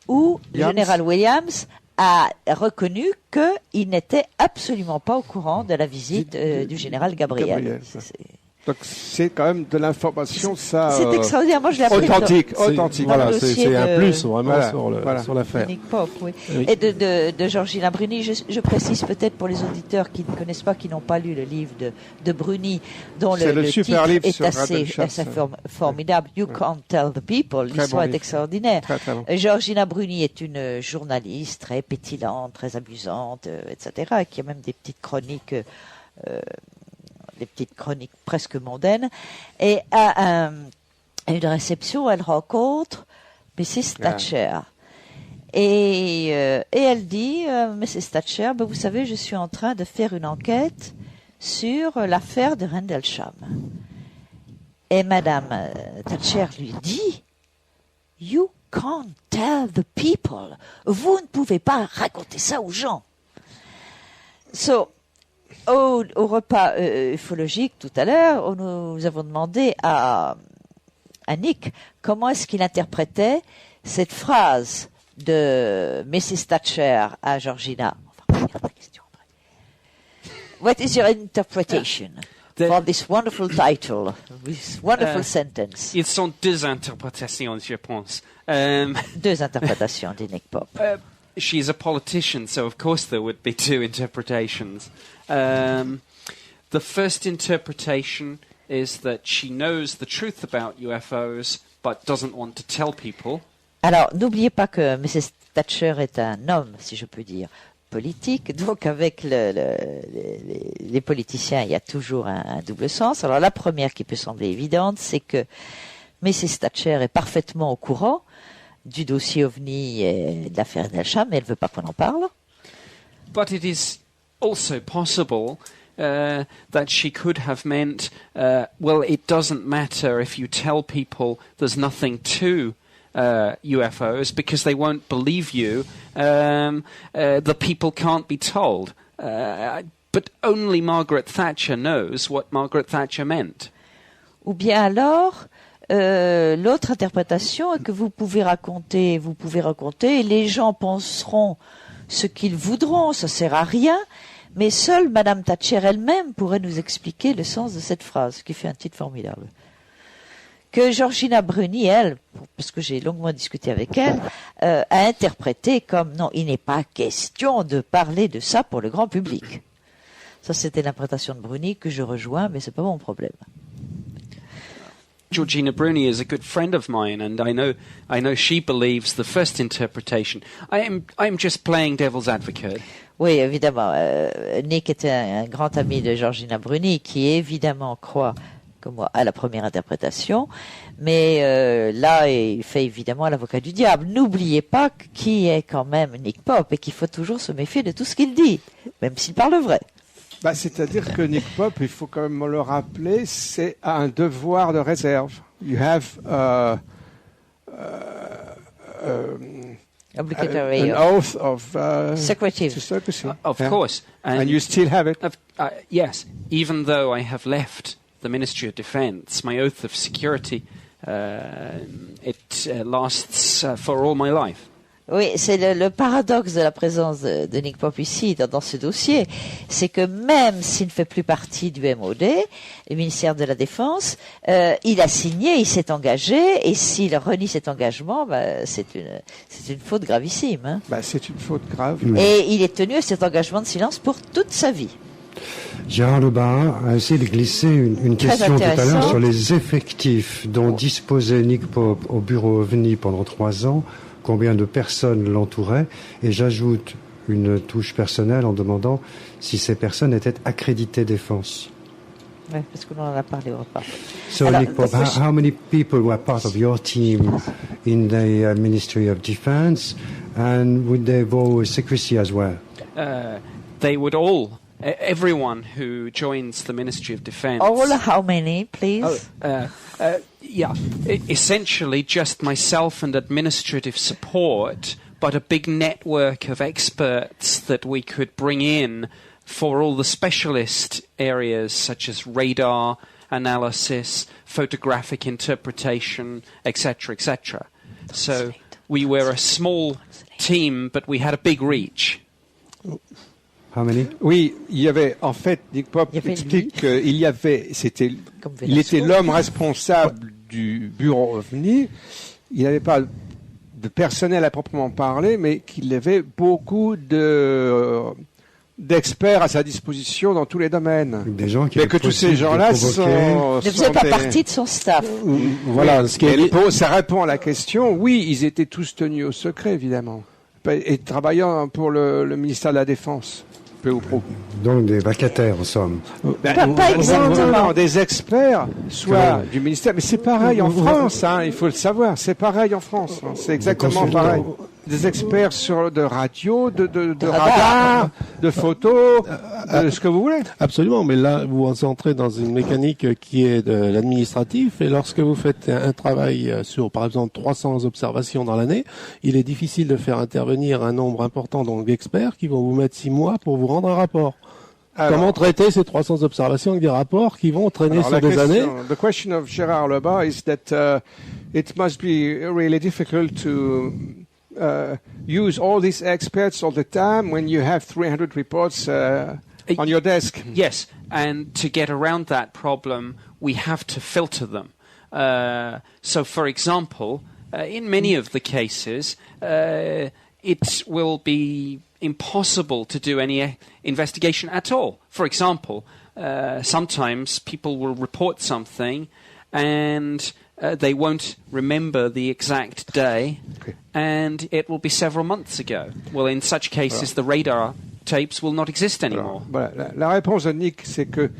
où le général Williams a reconnu qu'il n'était absolument pas au courant de la visite du général Gabriel. Donc c'est quand même de l'information, ça. C'est extraordinaire. Moi, je l'ai appris authentique. Voilà, c'est un plus vraiment sur l'affaire. Nick Pope, oui. Oui. Et de Georgina Bruni, je précise peut-être pour les auditeurs qui ne connaissent pas, qui n'ont pas lu le livre de Bruni, dont le super titre livre est sur assez formidable. You Can't Tell the People. L'histoire est extraordinaire. Très bon. Georgina Bruni est une journaliste très pétillante, très amusante, etc., qui a même des petites chroniques. Des petites chroniques presque mondaines, et à une réception, elle rencontre Mrs. Thatcher. Et elle dit, Mrs. Thatcher, vous savez, je suis en train de faire une enquête sur l'affaire de Rendlesham. Et Madame Thatcher lui dit, You can't tell the people. Vous ne pouvez pas raconter ça aux gens. Au repas ufologique tout à l'heure, nous avons demandé à Nick comment est-ce qu'il interprétait cette phrase de Mrs. Thatcher à Georgina. On va revenir à la question après. What is your interpretation for this wonderful title, this wonderful sentence? Ils sont deux interprétations, je pense. Deux interprétations, dit Nick Pope. She's a politician, so of course there would be two interpretations. The first interpretation is that she knows the truth about UFOs, but doesn't want to tell people. Alors, n'oubliez pas que Mrs. Thatcher est un homme, si je peux dire, politique. Donc, avec les politiciens, il y a toujours un double sens. Alors, la première qui peut sembler évidente, c'est que Mrs. Thatcher est parfaitement au courant du dossier OVNI et de l'affaire Rendlesham, mais elle ne veut pas qu'on en parle. But it is also possible that she could have meant, well, it doesn't matter if you tell people there's nothing to UFOs because they won't believe you. The people can't be told. But only Margaret Thatcher knows what Margaret Thatcher meant. Ou bien alors, l'autre interprétation est que vous pouvez raconter, et les gens penseront ce qu'ils voudront, ça sert à rien, mais seule Madame Thatcher elle-même pourrait nous expliquer le sens de cette phrase, ce qui fait un titre formidable. Que Georgina Bruni, elle, parce que j'ai longuement discuté avec elle, a interprété comme non, il n'est pas question de parler de ça pour le grand public. Ça, c'était l'interprétation de Bruni que je rejoins, mais c'est pas mon problème. Georgina Bruni is a good friend of mine, and I know she believes the first interpretation. I'm just playing devil's advocate. Oui, évidemment. Nick était un grand ami de Georgina Bruni, qui évidemment croit, comme moi, à la première interprétation, mais là, il fait évidemment l'avocat du diable. N'oubliez pas qui est quand même Nick Pope et qu'il faut toujours se méfier de tout ce qu'il dit, même s'il parle vrai. C'est-à-dire que Nick Pope, il faut quand même le rappeler, c'est un devoir de réserve. You have obligatory an oath of secrecy. Of course. And you still have it. Yes, even though I have left the Ministry of Defence, my oath of security, it lasts for all my life. Oui, c'est le paradoxe de la présence de Nick Pope ici, dans ce dossier. C'est que même s'il ne fait plus partie du MOD, le ministère de la Défense, il a signé, il s'est engagé, et s'il renie cet engagement, c'est une faute gravissime. Hein. C'est une faute grave. Et il est tenu à cet engagement de silence pour toute sa vie. Gérard Lebas a essayé de glisser une question tout à l'heure sur les effectifs dont disposait Nick Pope au bureau OVNI pendant 3 ans. Combien de personnes l'entouraient, et j'ajoute une touche personnelle en demandant si ces personnes étaient accréditées défense. Oui, parce que l'on en a parlé au repas. So, Nick Pope, how many people were part of your team in the Ministry of Defense, and would they vote secrecy as well? They would all, everyone who joins the Ministry of Defense. All how many, please? Essentially just myself and administrative support, but a big network of experts that we could bring in for all the specialist areas such as radar analysis, photographic interpretation, etc., etc. So we were a small team, but we had a big reach. How many? Oui, il y avait, en fait, Nick Pope explique qu'il était l'homme responsable du bureau OVNI. Il n'avait pas de personnel à proprement parler, mais qu'il avait beaucoup d'experts à sa disposition dans tous les domaines. Des gens qui mais que tous ces gens-là ne faisaient pas partie de son staff. Voilà, ça répond à la question. Oui, ils étaient tous tenus au secret, évidemment, et travaillant pour le ministère de la Défense. Peu ou prou. Donc des vacataires, en somme. Pas exactement. Non, des experts, soit du ministère, mais c'est pareil en France, hein, il faut le savoir, c'est pareil en France, hein, c'est exactement pareil. Des experts de radio, de radar, de photos, de ce que vous voulez. Absolument, mais là, vous entrez dans une mécanique qui est de l'administratif, et lorsque vous faites un travail sur, par exemple, 300 observations dans l'année, il est difficile de faire intervenir un nombre important d'experts qui vont vous mettre 6 mois pour vous rendre un rapport. Comment traiter ces 300 observations avec des rapports qui vont traîner sur des années? The question of Gérard Lebas is that it must be really difficult to use all these experts all the time when you have 300 reports on your desk. Yes, and to get around that problem, we have to filter them. So, for example, in many of the cases, it will be impossible to do any investigation at all. For example, sometimes people will report something and they won't remember the exact day, and it will be several months ago. Well, in such cases, the radar tapes will not exist anymore. Voilà, la réponse de Nick, c'est que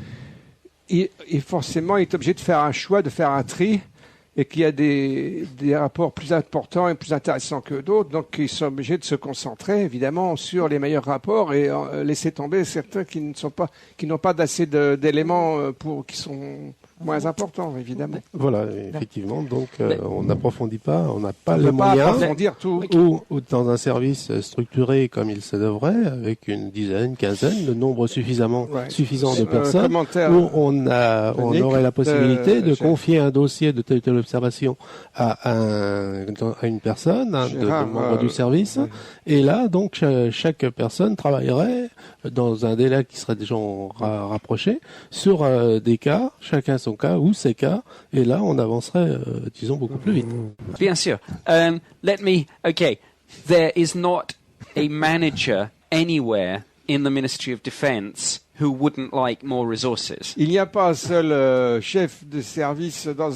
forcément, il est obligé de faire un choix, de faire un tri, et qu'il y a des rapports plus importants et plus intéressants que d'autres, donc ils sont obligés de se concentrer, évidemment, sur les meilleurs rapports et laisser tomber certains qui n'ont pas d'assez d'éléments qui sont moins importants, évidemment. Voilà, effectivement. Donc, on n'approfondit pas, on n'a pas les moyens. Approfondir tout. Ou dans un service structuré comme il se devrait, avec une dizaine, quinzaine, de nombre suffisant de personnes, où on aurait la possibilité de confier un dossier de telle ou telle observation à une personne, de membre du service. Et là, donc, chaque personne travaillerait dans un délai qui serait déjà rapproché sur des cas, chacun son cas ou ses cas, et là on avancerait, disons, beaucoup plus vite. Bien sûr. There is not a manager anywhere in the Ministry of Defense who wouldn't like more resources. Il n'y a pas un seul chef de service dans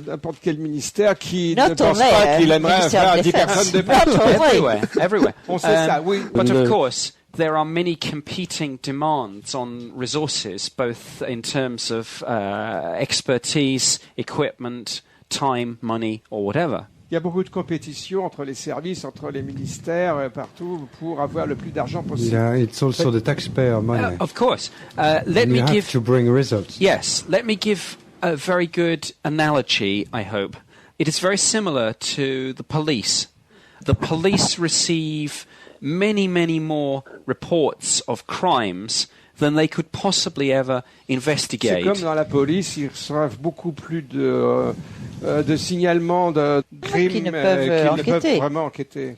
n'importe quel ministère qui ne pense pas qu'il aimerait faire 10 personnes de plus. Everywhere. On sait ça, oui. But of course, there are many competing demands on resources, both in terms of expertise, equipment, time, money, or whatever. Il y a beaucoup de compétition entre les services, entre les ministères, partout, pour avoir le plus d'argent possible. Yeah, it's also the taxpayer money. Of course. Let me have to bring results. Yes, let me give a very good analogy, I hope. It is very similar to the police. The police receive many, many more reports of crimes than they could possibly ever investigate. C'est comme dans la police, ils reçoivent beaucoup plus de signalements de crimes qu'ils ne peuvent vraiment enquêter.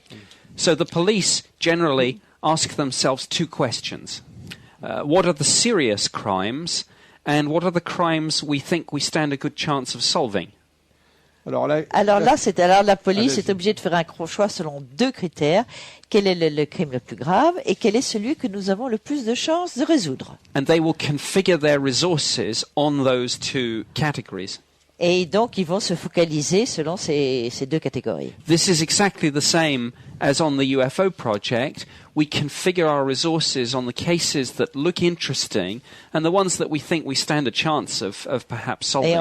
So the police generally ask themselves two questions. What are the serious crimes, and what are the crimes we think we stand a good chance of solving? Alors la police Allez-y. est obligée de faire un choix selon deux critères. Quel est le crime le plus grave et quel est celui que nous avons le plus de chances de résoudre? And they will configure their resources on those two categories. Et donc, ils vont se focaliser selon ces deux catégories. This is exactly the same as on the UFO project. We configure our resources on the cases that look interesting and the ones that we think we stand a chance of perhaps solving.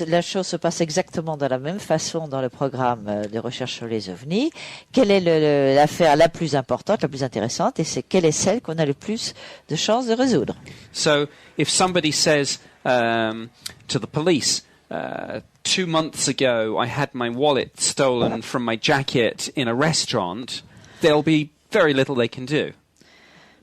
La chose se passe exactement de la même façon dans le programme de recherche sur les ovnis. Quelle est l'affaire la plus importante, la plus intéressante, et quelle est celle qu'on a le plus de chances de résoudre? So if somebody says to the police, 2 months ago I had my wallet stolen from my jacket in a restaurant, there'll be very little they can do.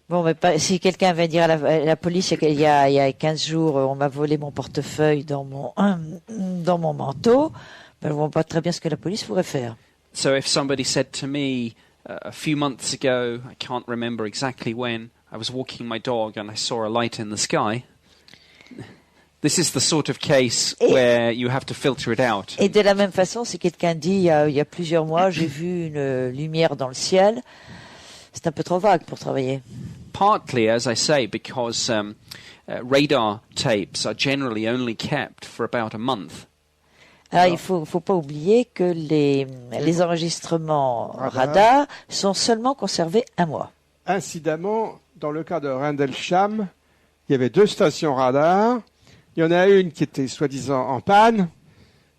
Bon, mais si quelqu'un vient dire à la police il y a 15 jours, on m'a volé mon portefeuille dans mon manteau, ben, je vois pas très bien ce que la police pourrait faire. So if somebody said to me a few months ago, I can't remember exactly when, I was walking my dog and I saw a light in the sky, this is the sort of case where you have to filter it out. Et de la même façon, si quelqu'un dit il y a plusieurs mois, j'ai vu une lumière dans le ciel, c'est un peu trop vague pour travailler. Partly, as I say, because radar tapes are generally only kept for about a month. Alors, il faut pas oublier que les enregistrements radar sont seulement conservés un mois. Incidemment, dans le cas de Rendlesham, il y avait 2 stations radar. Il y en a une qui était soi-disant en panne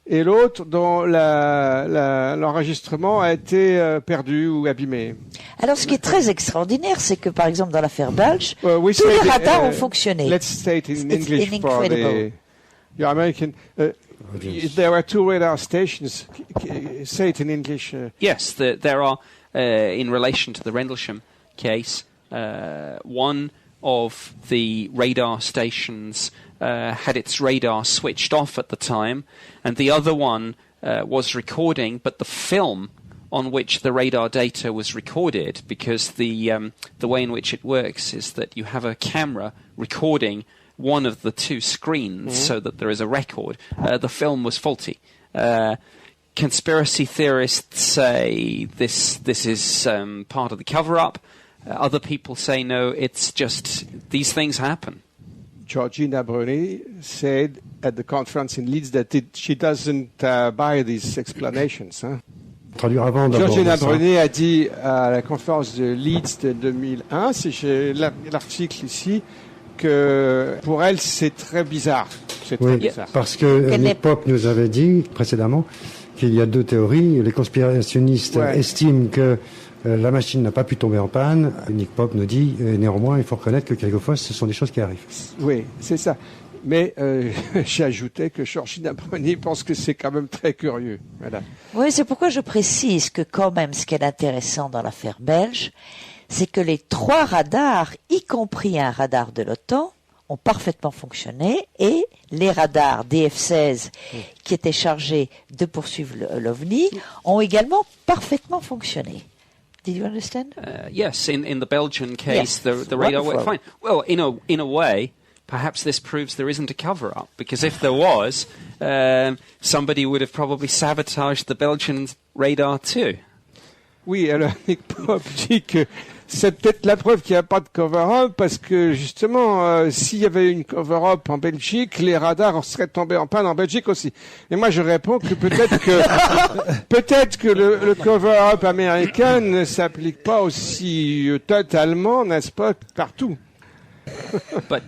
et l'autre dont l'enregistrement a été perdu ou abîmé. Alors, ce qui est très extraordinaire, c'est que, par exemple, dans l'affaire Belge, We tous les say radars ont fonctionné. Let's say it in It's English for incredible. your American. There were 2 radar stations. Say it in English. Yes, there are, in relation to the Rendlesham case, one of the radar stations had its radar switched off at the time, and the other one was recording, but the film on which the radar data was recorded, because the way in which it works is that you have a camera recording one of the 2 screens so that there is a record. The film was faulty. Conspiracy theorists say this is part of the cover-up. Other people say no, it's just these things happen. Georgina Bruni said at the conference in Leeds that she doesn't buy these explanations. Hein? Traduire avant d'abord. Georgina Bruni a dit à la conférence de Leeds de 2001, si j'ai l'article ici, que pour elle c'est très bizarre. C'est très bizarre. Parce que Nick Pope nous avait dit précédemment qu'il y a 2 théories. Les conspirationnistes estiment que la machine n'a pas pu tomber en panne. Nick Pope nous dit, néanmoins, il faut reconnaître que quelquefois, ce sont des choses qui arrivent. Oui, c'est ça. Mais j'ai ajouté que Georgina Bruni pense que c'est quand même très curieux. Voilà. Oui, c'est pourquoi je précise que quand même, ce qui est intéressant dans l'affaire belge, c'est que les 3 radars, y compris un radar de l'OTAN, ont parfaitement fonctionné et les radars DF-16 qui étaient chargés de poursuivre l'OVNI ont également parfaitement fonctionné. Did you understand? Yes, in the Belgian case, Yes. the radar Wonderful. worked fine. Well, in a way, perhaps this proves there isn't a cover-up, because if there was, somebody would have probably sabotaged the Belgian radar too. Oui, alors Nick Pope dit que c'est peut-être la preuve qu'il n'y a pas de cover-up, parce que justement, s'il y avait une cover-up en Belgique, les radars seraient tombés en panne en Belgique aussi. Et moi, je réponds que peut-être que le cover-up américain ne s'applique pas aussi totalement, n'est-ce pas, partout. But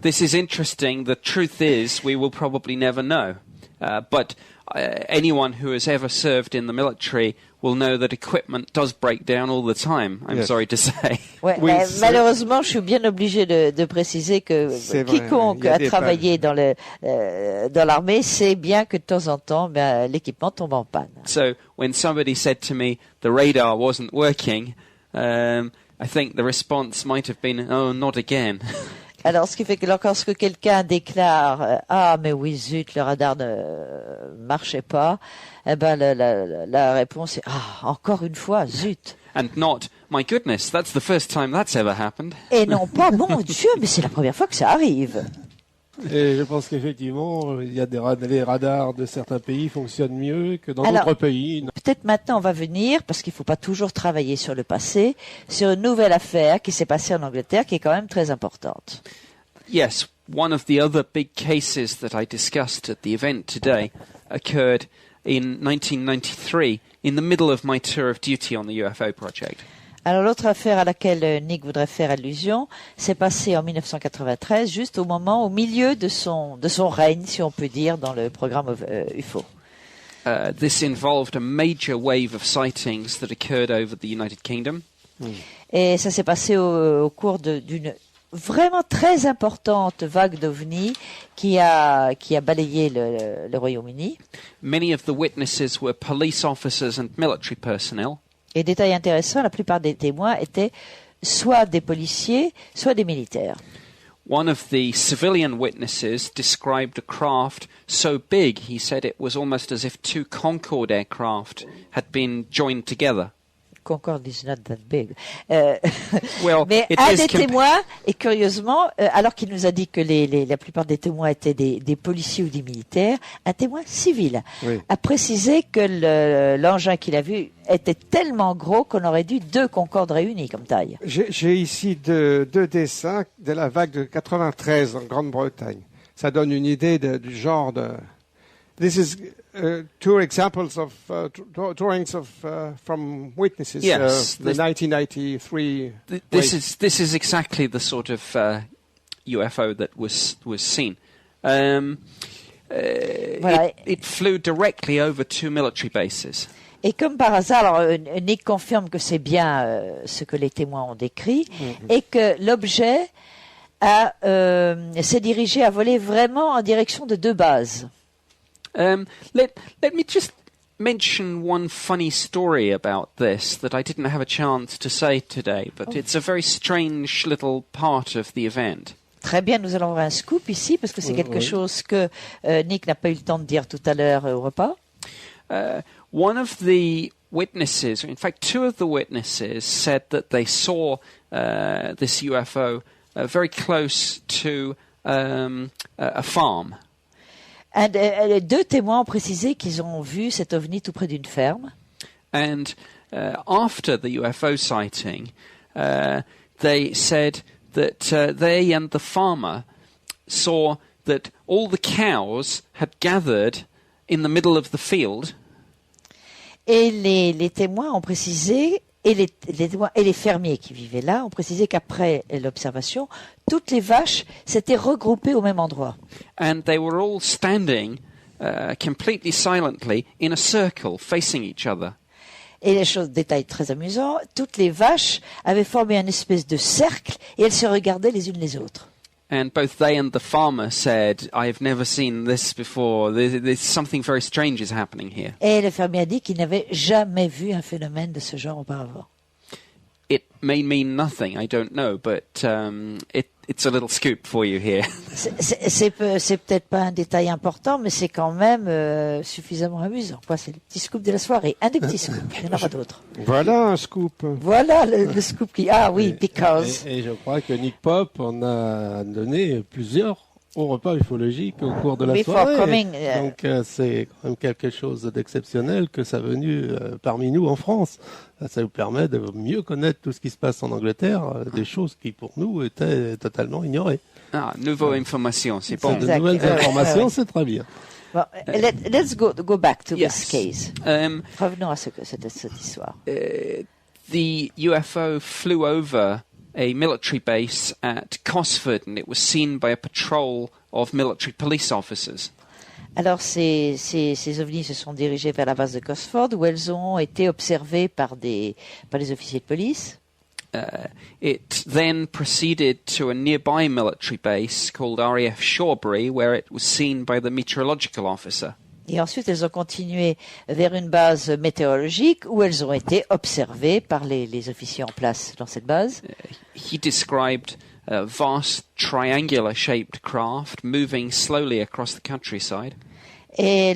this is interesting. The truth is, we will probably never know. But anyone who has ever served in the military will know that equipment does break down all the time. I'm sorry to say. Ouais, Oui, malheureusement, je suis bien obligé de préciser que C'est vrai, quiconque il y a a des travaillé dans l'armée sait bien que de temps en temps, l'équipement tombe en panne. So when somebody said to me the radar wasn't working, I think the response might have been, "Oh, not again." Alors, ce qui fait que lorsque quelqu'un déclare ah mais oui zut le radar ne marchait pas, eh ben la réponse est ah encore une fois zut. And not, my goodness, that's the first time that's ever happened. Et non pas mon Dieu mais c'est la première fois que ça arrive. Et je pense qu'effectivement, il y a les radars de certains pays fonctionnent mieux que dans Alors, d'autres pays. Peut-être maintenant on va venir, parce qu'il ne faut pas toujours travailler sur le passé, sur une nouvelle affaire qui s'est passée en Angleterre qui est quand même très importante. Yes, one of the other big cases that I discussed at the event today occurred in 1993 in the middle of my tour of duty on the UFO project. Alors l'autre affaire à laquelle Nick voudrait faire allusion s'est passée en 1993, juste au milieu de son règne, si on peut dire, dans le programme UFO. This involved a major wave of sightings that occurred over the United Kingdom. Et ça s'est passé au cours d'une vraiment très importante vague d'ovnis qui a balayé le Royaume-Uni. Many of the witnesses were police officers and military personnel. Et détail intéressant, la plupart des témoins étaient soit des policiers, soit des militaires. One of the civilian witnesses described a craft so big he said it was almost as if two Concorde aircraft had been joined together. Concorde is not that big. Well, mais it un is des témoins, et curieusement, alors qu'il nous a dit que la plupart des témoins étaient des policiers ou des militaires, un témoin civil a précisé que l'engin qu'il a vu était tellement gros qu'on aurait dû 2 Concorde réunis comme taille. J'ai ici deux dessins de la vague de 93 en Grande-Bretagne. Ça donne une idée du genre de... This is 2 examples of drawings of from witnesses. Yes, the 1993. This is exactly the sort of UFO that was seen. Voilà. It flew directly over 2 military bases. Et comme par hasard, alors, Nick confirme que c'est bien ce que les témoins ont décrit et que l'objet s'est dirigé à voler vraiment en direction de 2 bases. Let me just mention one funny story about this that I didn't have a chance to say today, but it's a very strange little part of the event. Très bien, nous allons avoir un scoop ici parce que c'est quelque chose que Nick n'a pas eu le temps de dire tout à l'heure au repas. One of the witnesses, in fact 2 of the witnesses, said that they saw this UFO very close to a farm. 2 témoins ont précisé qu'ils ont vu cet ovni tout près d'une ferme. And after the UFO sighting, they said that they and the farmer saw that all the cows had gathered in the middle of the field. Et les témoins ont précisé, et les fermiers qui vivaient là ont précisé qu'après l'observation, toutes les vaches s'étaient regroupées au même endroit. And they were all standing completely silently in a circle facing each other. Et les choses, détail très amusant, toutes les vaches avaient formé une espèce de cercle et elles se regardaient les unes les autres. And both they and the farmer said, "I've never seen this before. There's something very strange is happening here." Et le fermier a dit qu'il n'avait jamais vu un phénomène de ce genre auparavant. It may mean nothing, I don't know, but it's a little scoop for you here. C'est peut-être pas un détail important, mais c'est quand même suffisamment amusant. C'est le petit scoop de la soirée. Un des petits scoops, il n'y en aura pas d'autres. Voilà un scoop. Voilà le scoop qui... Ah oui, because... Et je crois que Nick Pop en a donné plusieurs au repas ufologique au cours de la soirée. Donc c'est quand même quelque chose d'exceptionnel que ça venu parmi nous en France. Ça vous permet de mieux connaître tout ce qui se passe en Angleterre, des choses qui pour nous étaient totalement ignorées. Ah, nouvelle information, c'est bon. De nouvelles informations, c'est très bien. Bon, let's go back to this case. Revenons à cette histoire. The UFO flew over a military base at Cosford, and it was seen by a patrol of military police officers. Alors, ces ovnis se sont dirigés vers la base de Cosford, où elles ont été observées par les officiers de police. It then proceeded to a nearby military base called RAF Shawbury, where it was seen by the meteorological officer. Et ensuite, elles ont continué vers une base météorologique où elles ont été observées par les officiers en place dans cette base. He described a vast triangular-shaped craft moving slowly across the countryside. Et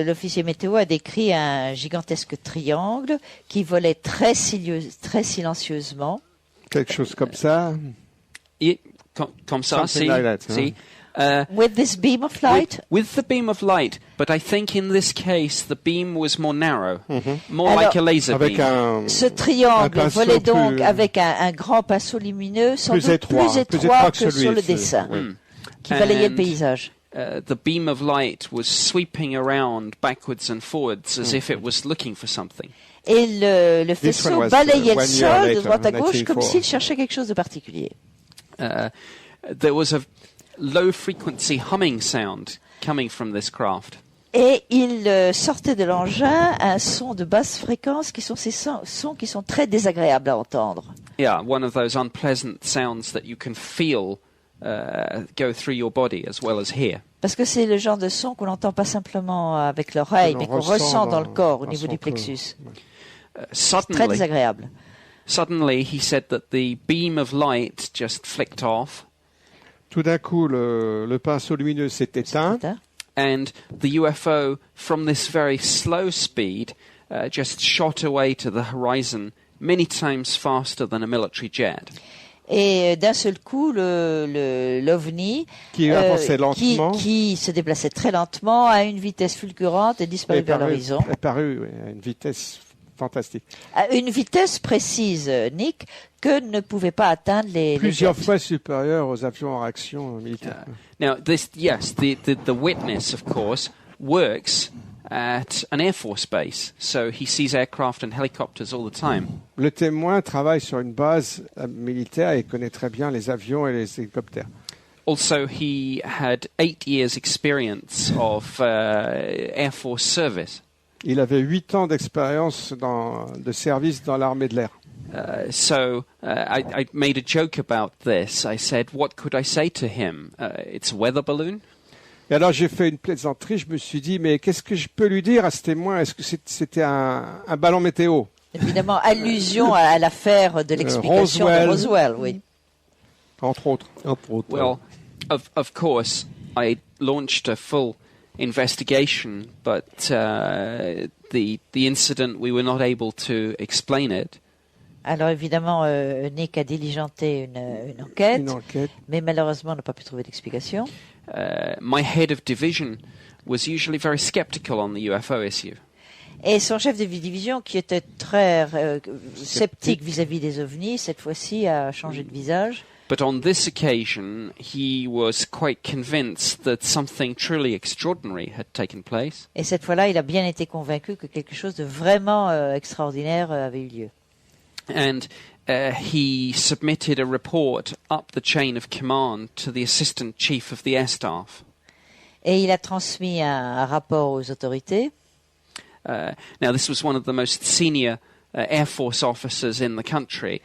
l'officier météo a décrit un gigantesque triangle qui volait très silencieusement. Quelque chose comme ça. Comme ça, Something like that, see. With this beam of light. With the beam of light, but I think in this case the beam was more narrow, more Alors, like a laser Avec beam. Ce triangle pinceau volait donc plus- avec un grand pinceau lumineux, sans plus doute étroit, plus plus étroit étroit que que sur le celui-ci, dessin, oui. qui balayait le And, paysage. The beam of light was sweeping around backwards and forwards as if it was looking for something. Et le one faisceau was, balayait le 1 year sol de later, droite à gauche comme 1904. s'il cherchait quelque chose de particulier. There was a low frequency humming sound coming from this craft. Et il sortait de l'engin un son de basse fréquence qui sont ces sons qui sont très désagréables à entendre. Yeah, one of those unpleasant sounds that you can feel go through your body as well as hear. Parce que c'est le genre de son qu'on n'entend pas simplement avec l'oreille, Que mais l'on qu'on ressent dans le corps, au dans niveau son du corps. plexus. Très Suddenly, désagréable. he said that the beam of light just flicked off, Tout d'un coup, le pinceau lumineux s'est éteint. and the UFO, from this very slow speed, just shot away to the horizon many times faster than a military jet. Et d'un seul coup, l'OVNI, Qui avançait lentement. qui se déplaçait très lentement à une vitesse fulgurante et disparut vers l'horizon. Est paru oui, à une vitesse fantastique. À une vitesse précise, Nick, que ne pouvaient pas atteindre les Plusieurs jets. fois supérieure aux avions en réaction militaire. Now, the witness, of course, works at an Air Force base, so he sees aircraft and helicopters all the time. Le témoin travaille sur une base militaire et connaît très bien les avions et les hélicoptères. Also, he had 8 years' experience of Air Force service. Il avait 8 ans d'expérience de service dans l'armée de l'air. So I made a joke about this. I said, what could I say to him? It's a weather balloon? Et alors j'ai fait une plaisanterie, je me suis dit, mais qu'est-ce que je peux lui dire à ce témoin? Est-ce que c'était un ballon météo? Évidemment, allusion à l'affaire de l'explication de Roswell, oui. Entre autres. Well, of course, I launched a full investigation, but the incident, we were not able to explain it. Alors évidemment, Nick a diligenté une enquête, Une enquête. mais malheureusement n'a pas pu trouver d'explication. My head of division was usually very skeptical on the UFO issue. Et son chef de division, qui était très sceptique vis-à-vis des ovnis, cette fois-ci a changé de visage. But on this occasion, he was quite convinced that something truly extraordinary had taken place. Et cette fois-là, il a bien été convaincu que quelque chose de vraiment extraordinaire avait eu lieu. And he submitted a report up the chain of command to the assistant chief of the air staff. Et il a transmis un rapport aux autorités. Now, this was one of the most senior Air Force officers in the country,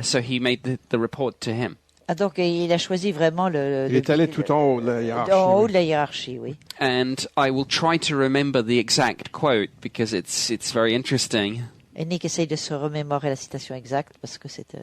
so he made the report to him. Ah, donc il a choisi vraiment Il est allé tout en haut de la hiérarchie. en haut de la hiérarchie, oui. And I will try to remember the exact quote because it's very interesting. Et Nick essaye de se remémorer la citation exacte parce que c'est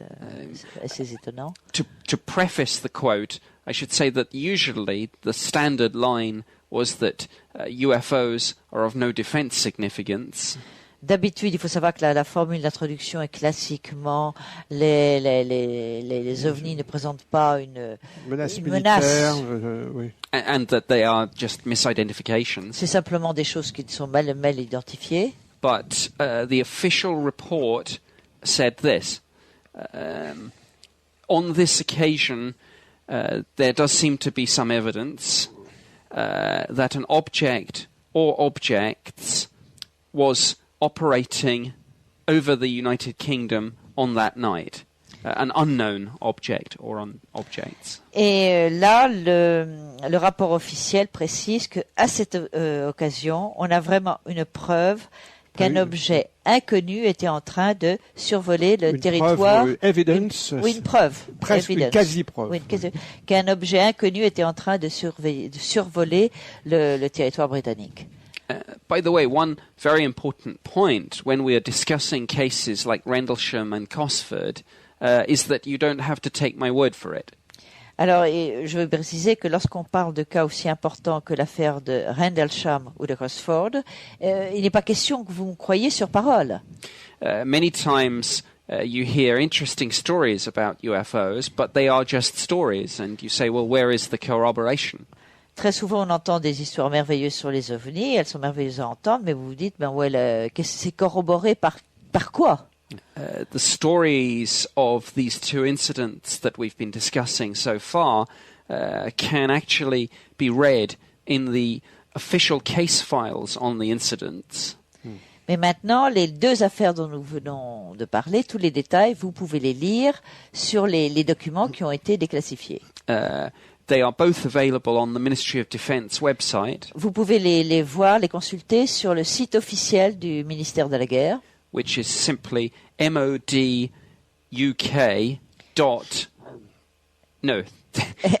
assez étonnant. To preface the quote, I should say that usually the standard line was that UFOs are of no defense significance. D'habitude, il faut savoir que la formule d'introduction est classiquement les ovnis ne présentent pas une Menace une militaire. menace. Oui. And that they are just misidentifications. C'est simplement des choses qui sont mal identifiées. But the official report said this. On this occasion, there does seem to be some evidence that an object or objects was operating over the United Kingdom on that night. An unknown object or objects. Et là, le rapport officiel précise que à cette occasion, on a vraiment une preuve qu'un objet inconnu était en train de survoler le territoire. Preuve, evidence. Une preuve. Presque evidence. une quasi-preuve. Oui, qu'un objet inconnu était en train de survoler le territoire britannique. By the way, one very important point when we are discussing cases like Rendlesham and Cosford is that you don't have to take my word for it. Alors, et je veux préciser que lorsqu'on parle de cas aussi importants que l'affaire de Rendlesham ou de Cosford, il n'est pas question que vous me croyiez sur parole. Many times you hear interesting stories about UFOs, but they are just stories, and you say, well, where is the corroboration? Très souvent, on entend des histoires merveilleuses sur les ovnis, elles sont merveilleuses à entendre, mais vous vous dites, ben ouais, c'est corroboré par quoi? The stories of these two incidents that we've been discussing so far can actually be read in the official case files on the incidents. Mais maintenant, les deux affaires dont nous venons de parler, tous les détails, vous pouvez les lire sur les documents qui ont été déclassifiés. They are both available on the Ministry of Defence website, Vous pouvez les voir, les consulter sur le site officiel du ministère de la Guerre, which is simply moduk.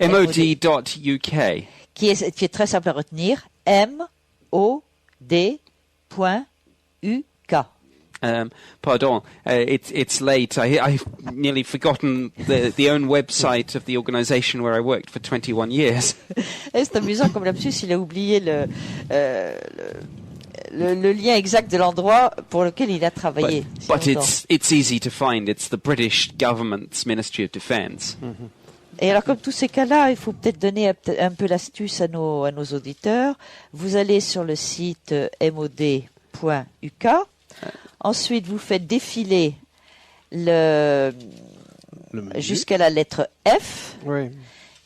mod.uk. qui est très simple à retenir, mod.uk. Pardon, it's late. I've nearly forgotten the own website of the organisation where I worked for 21 years. Et c'est amusant comme lapsus, il a oublié le lien exact de l'endroit pour lequel il a travaillé. But it's easy to find. It's the British government's Ministry of Defence. Et alors, comme tous ces cas-là, il faut peut-être donner un peu l'astuce à nos auditeurs. Vous allez sur le site mod.uk. Ensuite, vous faites défiler jusqu'à la lettre F, Oui.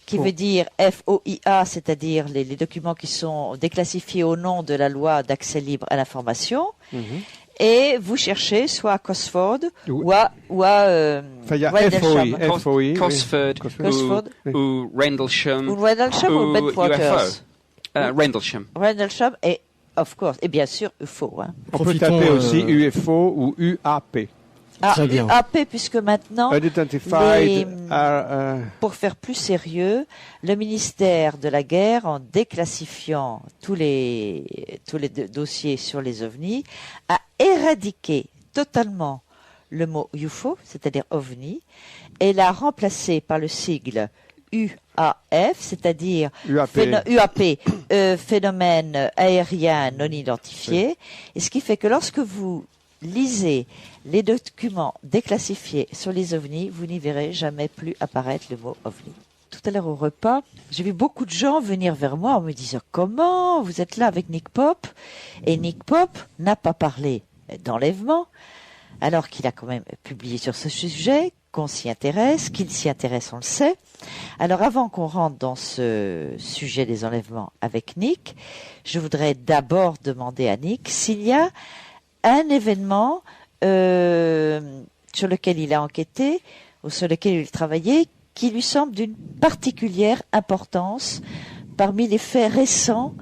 qui veut dire FOIA, c'est-à-dire les documents qui sont déclassifiés au nom de la loi d'accès libre à l'information. Et vous cherchez soit à Cosford ou à Enfin, il y a Rendlesham. FOI. Cosford ou Rendlesham Ou Rendlesham ou Bedfordshire. Rendlesham. Rendlesham et, of course, et bien sûr, UFO. Hein. On peut Profitons, taper aussi UFO ou UAP. Très bien. UAP, puisque maintenant, Unidentified. pour faire plus sérieux, le ministère de la Guerre, en déclassifiant tous les dossiers sur les ovnis, a éradiqué totalement le mot UFO, c'est-à-dire ovni, et l'a remplacé par le sigle UAF, c'est-à-dire UAP, phénomène aérien non identifié, et ce qui fait que lorsque vous lisez les documents déclassifiés sur les ovnis, vous n'y verrez jamais plus apparaître le mot ovni. Tout à l'heure au repas, j'ai vu beaucoup de gens venir vers moi en me disant « Comment vous êtes là avec Nick Pope ?» Et Nick Pope n'a pas parlé d'enlèvement, alors qu'il a quand même publié sur ce sujet, qu'on s'y intéresse, qu'il s'y intéresse, on le sait. Alors avant qu'on rentre dans ce sujet des enlèvements avec Nick, je voudrais d'abord demander à Nick s'il y a un événement sur lequel il a enquêté ou sur lequel il travaillait qui lui semble d'une particulière importance parmi les faits récents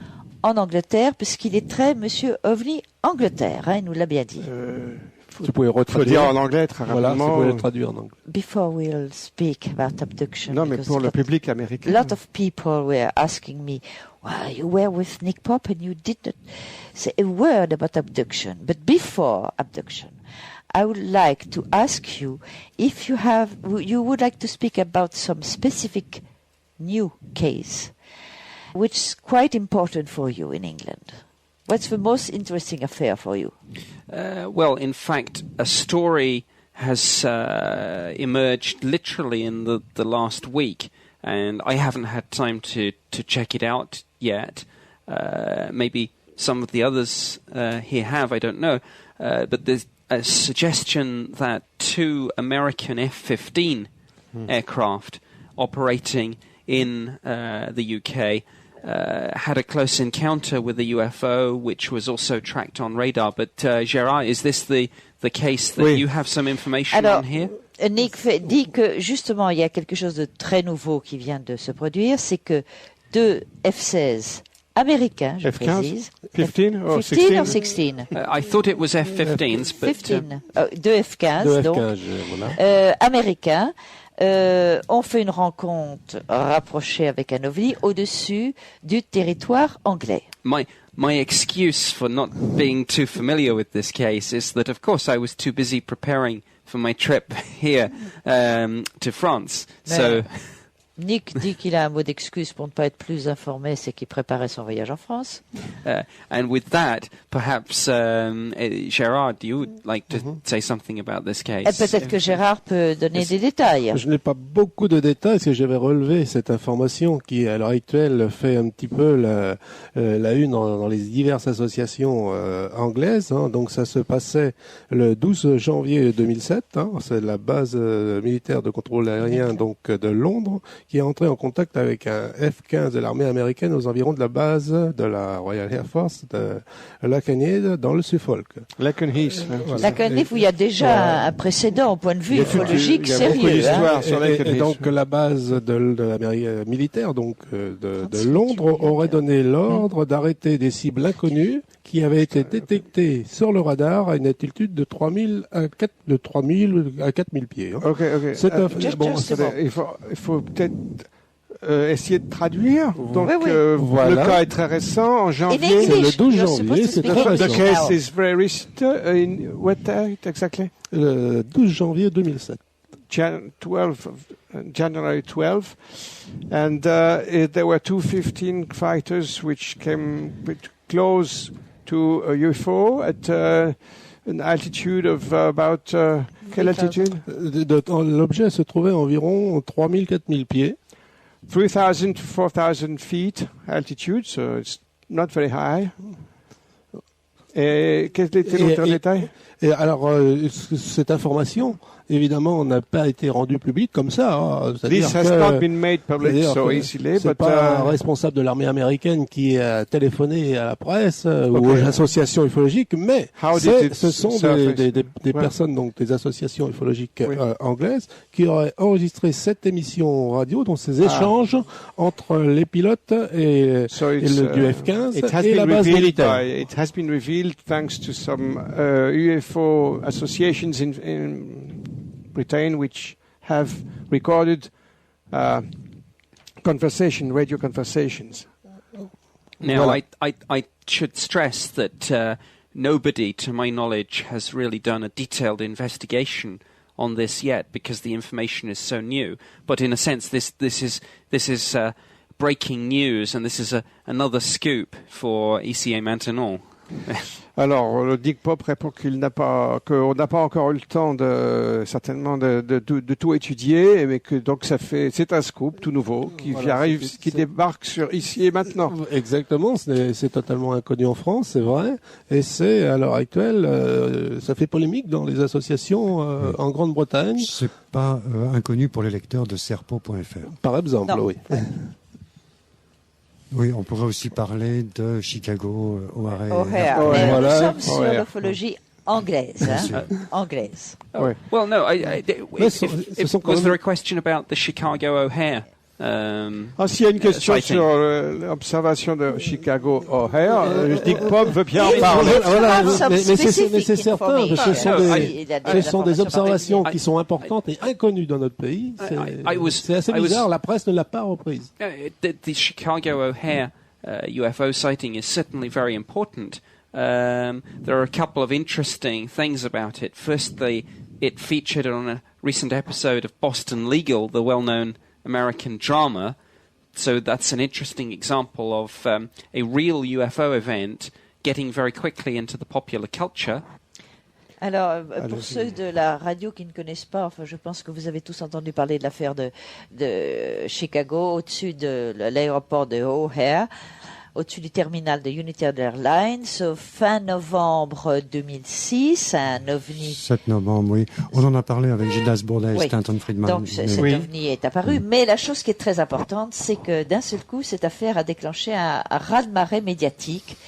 en Angleterre, puisqu'il est très Monsieur OVNI Angleterre, hein, il nous l'a bien dit. Vous pouvez retraduire en anglais très Voilà, rapidement. si vous pouvez le traduire en anglay. Before we'll speak about abduction. Non, mais because pour le a public américain. lot of people were asking me, well, you were with Nick Pope and you didn't say a word about abduction. But before abduction, I would like to ask you if you would like to speak about some specific new case, which is quite important for you in England. What's the most interesting affair for you? Well, in fact, a story has emerged literally in the last week, and I haven't had time to check it out yet. Maybe some of the others here have, I don't know. But there's a suggestion that two American F-15 aircraft operating in the UK had a close encounter with a UFO, which was also tracked on radar. But Gérard, is this the case that you have some information on here? Nick dit que justement il y a quelque chose de très nouveau qui vient de se produire, c'est que deux F-16 américains, je précise, 15 or 15 16? or 16? I thought it was F-15s, but 15, deux F-15, De donc, F15, voilà. américains, ont fait une rencontre rapprochée avec un ovni au-dessus du territoire anglais. My excuse for not being too familiar with this case is that, of course, I was too busy preparing for my trip here to France. So, Nick dit qu'il a un mot d'excuse pour ne pas être plus informé, c'est qu'il préparait son voyage en France. And with that, perhaps Gérard, you would like to say something about this case? Et peut-être que Gérard peut donner des détails. Je n'ai pas beaucoup de détails, parce que j'avais relevé cette information qui, à l'heure actuelle, fait un petit peu la une dans les diverses associations anglaises. Hein. Donc ça se passait le 12 janvier 2007. Hein. C'est la base militaire de contrôle aérien donc de Londres, qui est entré en contact avec un F-15 de l'armée américaine aux environs de la base de la Royal Air Force de Lakenheath dans le Suffolk. Lakenheath. Voilà. Lakenheath, où il y a déjà un précédent au point de vue ufologique sérieux. Hein. Et donc la base de l'Amérique militaire donc de Londres aurait donné l'ordre d'arrêter des cibles inconnues qui avaient été détectées sur le radar à une altitude de 3000 à 4000 pieds. Hein. Ok. Il faut peut-être essayer de traduire. Donc, voilà. Le cas est très récent, en janvier. C'est le 12 janvier, c'est très récent. The case is very recent. In what date exactly? Le 12 janvier 2007. January 12. And there were 2 fighters which came close to a UFO at an altitude of about quelle altitude? L'objet se trouvait à environ 3000-4000 pieds. 3,000 to 4,000 feet altitude, so it's not very high. Et quel était l'autre détail? Et alors, cette information, évidemment, n'a pas été rendue publique comme ça. Hein. This has not been made public so easily, c'est but pas un responsable de l'armée américaine qui a téléphoné à la presse ou aux associations ufologiques, mais ce sont des personnes, donc des associations ufologiques anglaises, qui auraient enregistré cette émission radio, donc ces échanges entre les pilotes et du F-15 et la base militaire. It has been revealed thanks to some UFO associations in Britain which have recorded radio conversations. Now, I should stress that nobody, to my knowledge, has really done a detailed investigation on this yet, because the information is so new. But in a sense, this is breaking news, and this is another scoop for ECA Maintenant. Alors, le Nick Pope répond qu'on n'a pas encore eu le temps certainement de tout étudier, mais que donc c'est un scoop tout nouveau qui débarque sur Ici et Maintenant. Exactement, c'est totalement inconnu en France, c'est vrai, et c'est à l'heure actuelle, ça fait polémique dans les associations en Grande-Bretagne. C'est pas inconnu pour les lecteurs de serpo.fr. Par exemple, non. Oui. Oui, on pourrait aussi parler de Chicago, O'Hare. O'Hare. Mais nous sommes sur l'ufologie anglaise. Anglaise. Well, no, was there a question about the Chicago O'Hare? S'il y a une question sur l'observation de Chicago O'Hare, Nick Pope veut bien en parler. Mais c'est certain, parce que ce sont des observations qui sont importantes et inconnues dans notre pays. C'est assez bizarre, la presse ne l'a pas reprise. The Chicago O'Hare UFO sighting is certainly very important. There are a couple of interesting things about it. Firstly, it featured on a recent episode of Boston Legal, the well-known American drama. So that's an interesting example of a real UFO event getting very quickly into the popular culture. Alors, pour ceux de la radio qui ne connaissent pas, enfin, je pense que vous avez tous entendu parler de l'affaire de Chicago, au-dessus de l'aéroport de O'Hare, au-dessus du terminal de United Airlines, fin novembre 2006, un ovni. 7 novembre, oui. On en a parlé avec Gildas Bourdet et Stanton Friedman. Donc, cet ovni est apparu. Mais la chose qui est très importante, c'est que d'un seul coup, cette affaire a déclenché un raz-de-marée médiatique,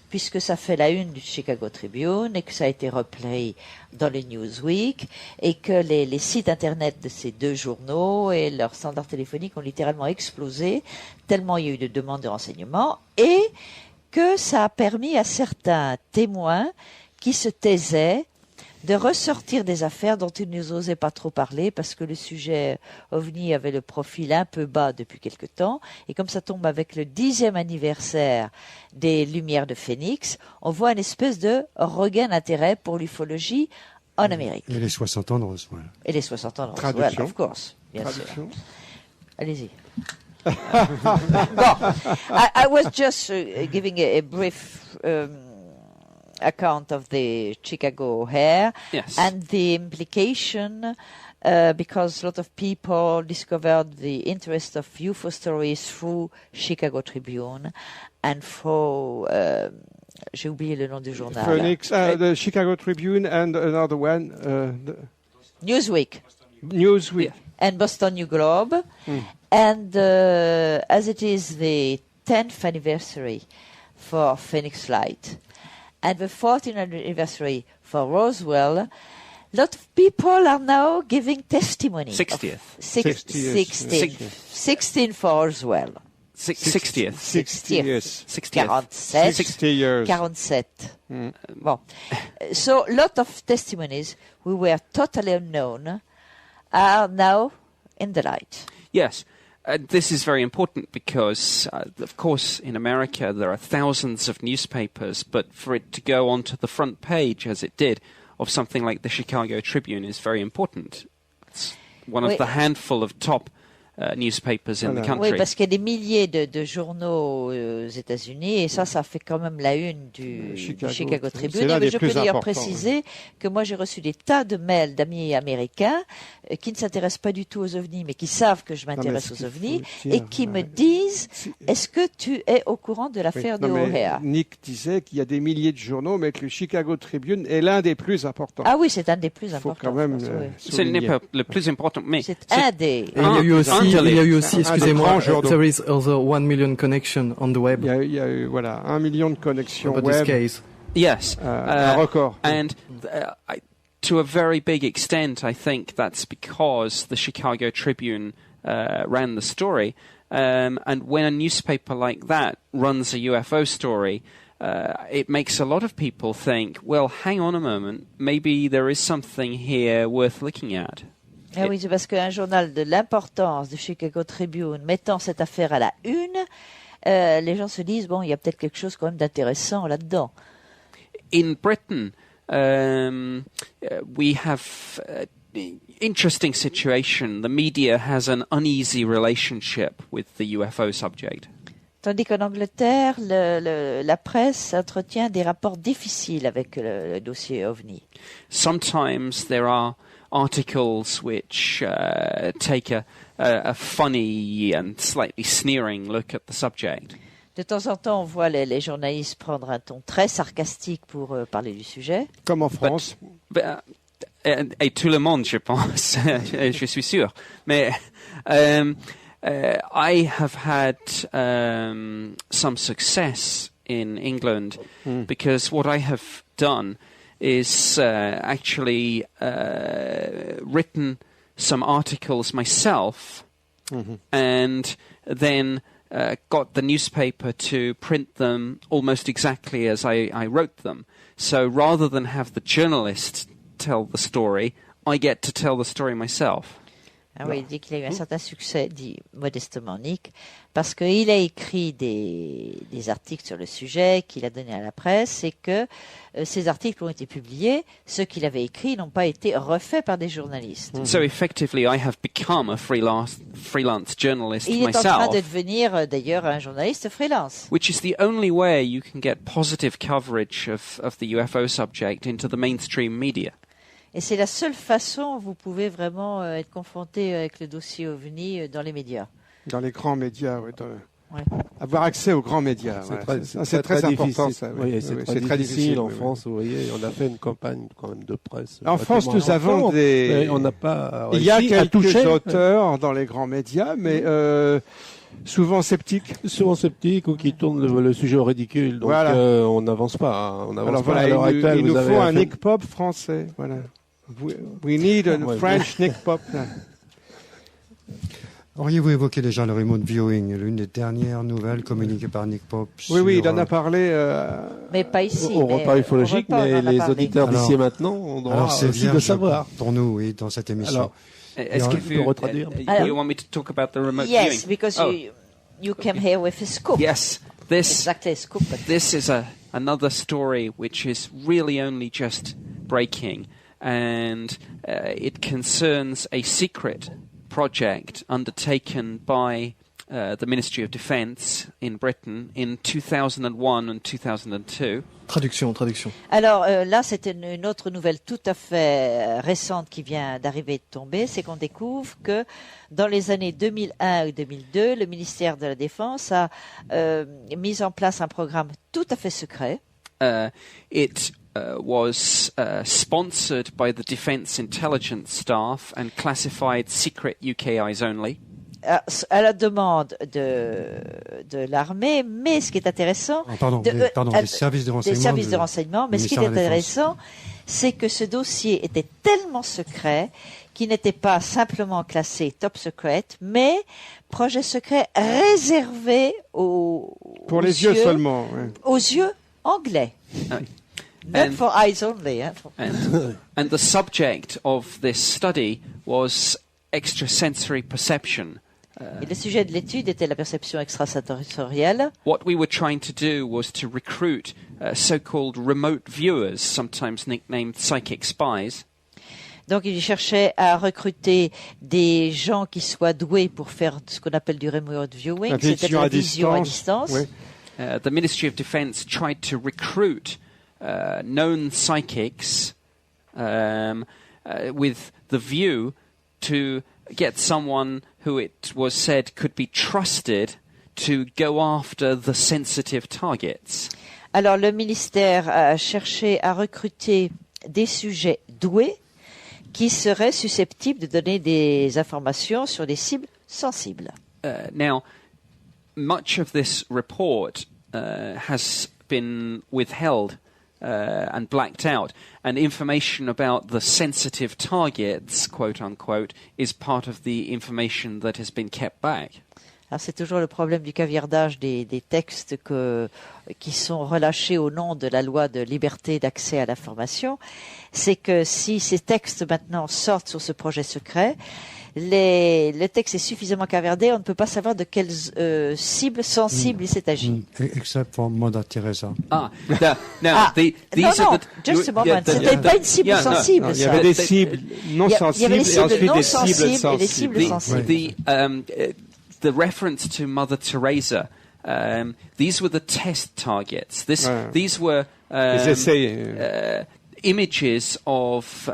puisque ça fait la une du Chicago Tribune et que ça a été repris dans le Newsweek et que les sites internet de ces deux journaux et leurs standards téléphoniques ont littéralement explosé, tellement il y a eu de demandes de renseignements, et que ça a permis à certains témoins qui se taisaient de ressortir des affaires dont ils n'osaient pas trop parler parce que le sujet OVNI avait le profil un peu bas depuis quelque temps. Et comme ça tombe avec le 10e anniversaire des Lumières de Phénix, on voit une espèce de regain d'intérêt pour l'ufologie en Amérique. Et les 60 ans de Roswell. Et les 60 ans de Roswell, of course, bien sûr. Allez-y. Well, I was just giving a brief account of the Chicago O'Hare Yes. and the implication, because a lot of people discovered the interest of UFO stories through Chicago Tribune and through, j'ai oublié le nom du journal. Phoenix, the Chicago Tribune, and another one, Newsweek. Newsweek. And Boston New Globe. And as it is the 10th anniversary for Phoenix Light and the 14th anniversary for Roswell, a lot of people are now giving testimony. 60th. 16 for Roswell. 60th. 60 years. 60th. 60 years. 47. Bon. So a lot of testimonies we were totally unknown are now in the light. Yes. This is very important because, of course, in America there are thousands of newspapers, but for it to go onto the front page, as it did, of something like the Chicago Tribune is very important. It's one of the handful of top newspapers in the country. Oui, parce qu'il y a des milliers de journaux aux États-Unis et ça fait quand même la une du Chicago Tribune. Mais je peux d'ailleurs préciser que moi j'ai reçu des tas de mails d'amis américains qui ne s'intéressent pas du tout aux ovnis, mais qui savent que je m'intéresse aux ovnis et qui me disent est-ce que tu es au courant de l'affaire de O'Hare? Nick disait qu'il y a des milliers de journaux, mais que le Chicago Tribune est l'un des plus importants. Ah oui, c'est un des plus Il faut importants. quand même Ce n'est pas le plus important, mais c'est un des. Et il y a eu aussi, excusez-moi, there is also 1 million connection on the web. Il y a eu, voilà, 1 million de connexions About this web. case. yes, Un record. and to a very big extent, I think that's because the Chicago Tribune ran the story. And when a newspaper like that runs a UFO story, it makes a lot of people think, well, hang on a moment, maybe there is something here worth looking at. Ah oui, c'est parce qu'un journal de l'importance de Chicago Tribune mettant cette affaire à la une, les gens se disent, bon, il y a peut-être quelque chose quand même d'intéressant là-dedans. In Britain, we have interesting situation. The media has an uneasy relationship with the UFO subject. Tandis qu'en Angleterre, la presse entretient des rapports difficiles avec le dossier OVNI. Sometimes there are articles which take a funny and slightly sneering look at the subject. De temps en temps, on voit les journalistes prendre un ton très sarcastique pour parler du sujet. Comme en France. Et tout le monde, je pense, je suis sûr. Mais I have had some success in England because what I have done is actually written some articles myself and then got the newspaper to print them almost exactly as I wrote them. So rather than have the journalist tell the story, I get to tell the story myself. Ah oui, il dit qu'il a eu un certain succès, dit modestement Nick, parce qu'il a écrit des articles sur le sujet qu'il a donné à la presse et que ces articles ont été publiés. Ceux qu'il avait écrits n'ont pas été refaits par des journalistes. So effectively, I have become a freelance journalist Il est en train myself, de devenir d'ailleurs un journaliste freelance. which is the only way you can get positive coverage of the UFO subject into the mainstream media. Et c'est la seule façon où vous pouvez vraiment être confronté avec le dossier OVNI dans les médias. Dans les grands médias, oui. Ouais. Avoir accès aux grands médias. C'est très important, ça. Oui, c'est très difficile en France, vous voyez. On a fait une campagne quand même de presse. En France, nous avons des... On n'a pas Il y a réussi à quelques toucher. auteurs dans les grands médias, mais souvent sceptiques. Souvent sceptiques ou qui tournent le sujet au ridicule. Donc Voilà. on n'avance pas. On n'avance Alors pas voilà, à l'heure actuelle. il nous vous avez faut un affaire- Nick Pop français. Voilà. We need a Ouais, French Nick Pop. Auriez-vous évoqué déjà le remote viewing, l'une des dernières nouvelles communiquées par Nick Pop Oui, il sur, en a parlé. Mais pas ici. Au mais repas ufologique, au repas, on mais en a les parlé. auditeurs d'ici Alors- et maintenant ont droit alors c'est aussi de vierge savoir. pour nous, oui, dans cette émission. Alors, Est-ce tu que peux retraduire you want me to talk about the remote Yes, viewing? because Oh, you came here with a scoop. yes, this Exactly, a scoop. But this is another story which is really only just breaking, and it concerns a secret project undertaken by the Ministry of Defence in Britain in 2001 and 2002. Traduction. Alors là, c'est une autre nouvelle tout à fait récente qui vient d'arriver de tomber, c'est qu'on découvre que dans les années 2001 et 2002, le ministère de la Défense a mis en place un programme tout à fait secret. It was sponsored by the Defence Intelligence Staff and classified secret UK eyes only. À la demande de l'armée, mais ce qui est intéressant... des services de renseignement. Des services de renseignement, mais ce qui est intéressant, c'est que ce dossier était tellement secret qu'il n'était pas simplement classé top secret, mais projet secret réservé pour les yeux seulement. Ouais. Aux yeux anglais. Not for eyes only. And the subject of this study was extrasensory perception. Et le sujet de l'étude était la perception extrasensorielle. What we were trying to do was to recruit so-called remote viewers, sometimes nicknamed psychic spies. Donc, il cherchait à recruter des gens qui soient doués pour faire ce qu'on appelle du remote viewing, c'est-à-dire la vision à distance. Oui. The Ministry of Defence tried to recruit known psychics with the view to get someone who it was said could be trusted to go after the sensitive targets. Alors le ministère a cherché à recruter des sujets doués qui seraient susceptibles de donner des informations sur des cibles sensibles. Now, much of this report has been withheld and blacked out, and information about the sensitive targets, quote unquote, is part of the information that has been kept back. Alors c'est toujours le problème du caviardage des textes qui sont relâchés au nom de la loi de liberté d'accès à l'information. C'est que si ces textes maintenant sortent sur ce projet secret, le texte est suffisamment caviardé, on ne peut pas savoir de quelles cibles sensibles il s'est agi. Except for Mother Teresa. Juste un moment, c'était pas une cible sensible. Il y avait des cibles non sensibles et ensuite des cibles sensibles. Et des cibles sensibles. The reference to Mother Teresa, these were the test targets. These were images of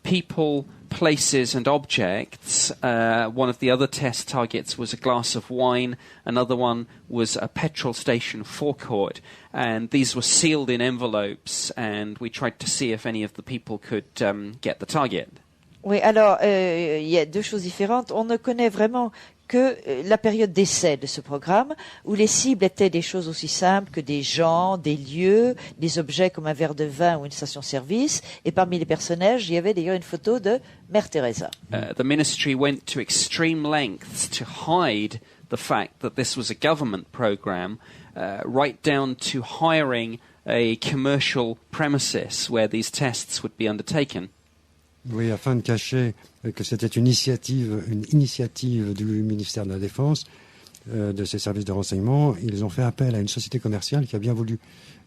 people, places and objects. One of the other test targets was a glass of wine. Another one was a petrol station forecourt. And these were sealed in envelopes, and we tried to see if any of the people could get the target. Oui, alors, il y a deux choses différentes. On ne connaît vraiment que la période d'essai de ce programme, où les cibles étaient des choses aussi simples que des gens, des lieux, des objets comme un verre de vin ou une station-service. Et parmi les personnages, il y avait d'ailleurs une photo de Mère Teresa. The ministry went to extreme lengths to hide the fact that this was a government program, right down to hiring a commercial premises where these tests would be undertaken. Oui, afin de cacher que c'était une initiative du ministère de la Défense, de ses services de renseignement, ils ont fait appel à une société commerciale qui a bien voulu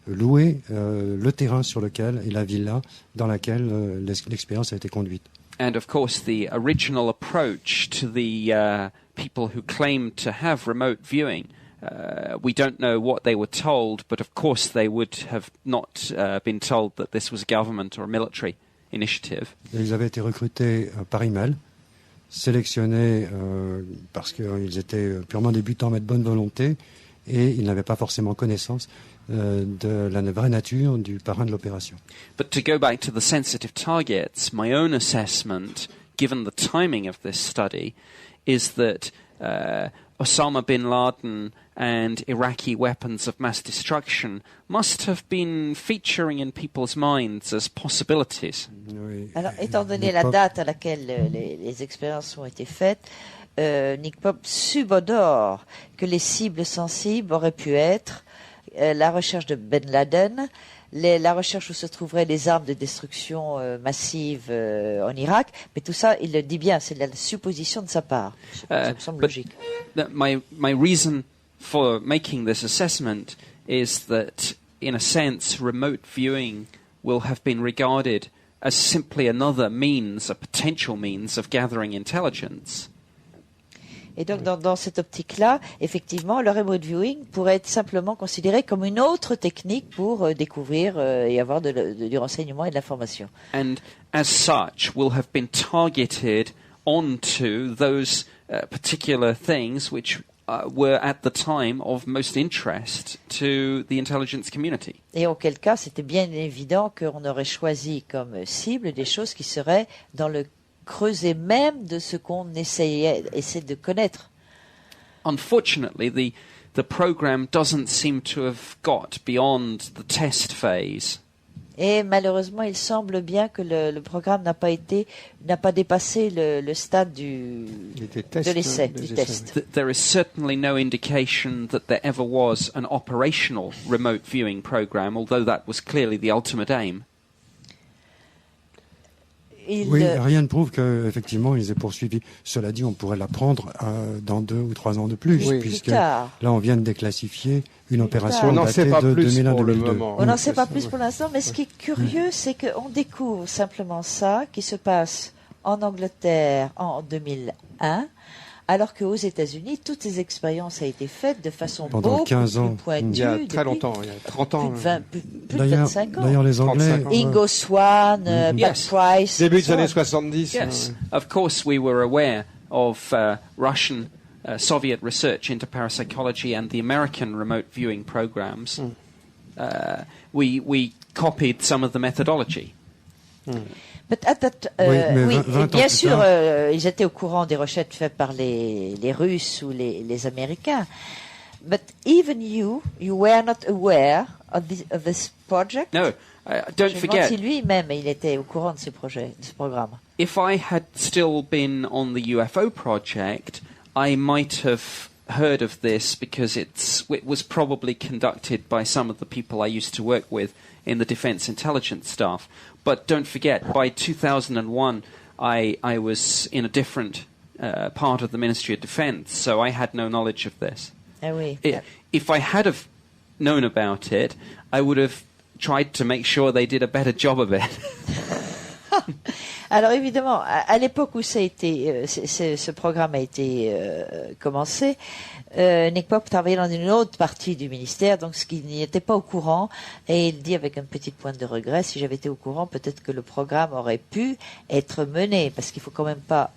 louer le terrain sur lequel et la villa dans laquelle l'expérience a été conduite. And of course, the original approach to the people who claimed to have remote viewing, we don't know what they were told, but of course they would have not been told that this was a government or a military initiative. Ils avaient été recrutés par email, sélectionnés parce qu'ils étaient purement débutants mais de bonne volonté et ils n'avaient pas forcément connaissance de la vraie nature du parrain de l'opération. But to go back to the sensitive targets, my own assessment, given the timing of this study, is that Osama bin Laden and Iraqi weapons of mass destruction must have been featuring in people's minds as possibilities. Oui. Alors, étant donné la date à laquelle les expériences ont été faites, Nick Pope subodore que les cibles sensibles auraient pu être la recherche de Ben Laden, la recherche où se trouveraient les armes de destruction massive en Irak, mais tout ça, il le dit bien, c'est la supposition de sa part. Ça me semble logique. My reason for making this assessment is that, in a sense, remote viewing will have been regarded as simply another means, a potential means of gathering intelligence. Et donc, dans cette optique-là, effectivement, le remote viewing pourrait être simplement considéré comme une autre technique pour découvrir et avoir du renseignement et de l'information. And as such, will have been targeted onto those particular things which were at the time of most interest to the intelligence community. Et auquel cas, c'était bien évident qu'on aurait choisi comme cible des choses qui seraient dans le creuset même de ce qu'on essaie de connaître. Unfortunately, the program doesn't seem to have got beyond the test phase. Et malheureusement, il semble bien que le programme n'a pas dépassé le stade de l'essai, du test. There is certainly no indication that there ever was an operational remote viewing program, although that was clearly the ultimate aim. Oui, rien ne prouve qu'effectivement ils aient poursuivi. Cela dit, on pourrait l'apprendre dans 2 ou 3 ans de plus, puisque là on vient de déclassifier une opération datée de 2001-2002. On n'en sait pas plus pour l'instant, mais ce qui est curieux, c'est qu'on découvre simplement ça qui se passe en Angleterre en 2001, alors qu'aux États-Unis, toutes ces expériences ont été faites de façon beaucoup plus pointue. Il y a très longtemps, il y a 30 ans. Plus de 25 ans. D'ailleurs, les Anglais... Ingo Swann, Pat Price... Début des années 70. Yes, of course we were aware of Russian, Soviet research into parapsychology and the American remote viewing programs. We copied some of the methodology. Bien sûr, ils étaient au courant des recherches faites par les Russes ou les Américains. But even you were not aware of this project. No, don't forget. Si lui-même, il était au courant de ce programme. If I had still been on the UFO project, I might have heard of this because it was probably conducted by some of the people I used to work with in the Defense Intelligence staff. But don't forget, by 2001, I was in a different part of the Ministry of Defense, so I had no knowledge of this. Ah oui. If I had have known about it, I would have tried to make sure they did a better job of it. Alors évidemment, à l'époque où ce programme a été commencé, Nick Pope travaillait dans une autre partie du ministère, donc ce qui n'y était pas au courant, et il dit avec une petite pointe de regret, si j'avais été au courant, peut-être que le programme aurait pu être mené, parce qu'il faut quand même pas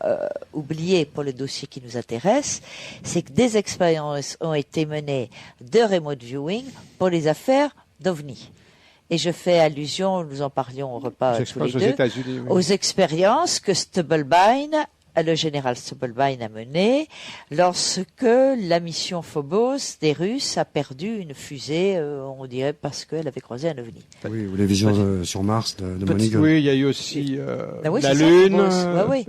oublier pour le dossier qui nous intéresse, c'est que des expériences ont été menées de remote viewing pour les affaires d'OVNI. Et je fais allusion, nous en parlions au repas tous les deux, aux expériences que le général Stubblebine a menées lorsque la mission Phobos des Russes a perdu une fusée, on dirait parce qu'elle avait croisé un OVNI. Oui, ou les visions sur Mars de Moneygun. Oui, il y a eu aussi la Lune,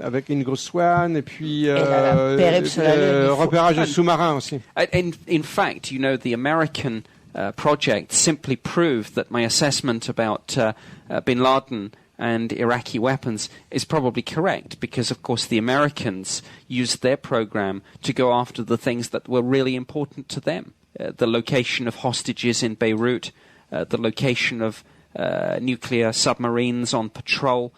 avec Ingo Swann, et puis repérage de sous-marins aussi. In fact, you know, the American project simply proved that my assessment about bin Laden and Iraqi weapons is probably correct, because of course the Americans used their program to go after the things that were really important to them. The location of hostages in Beirut, the location of nuclear submarines on patrol,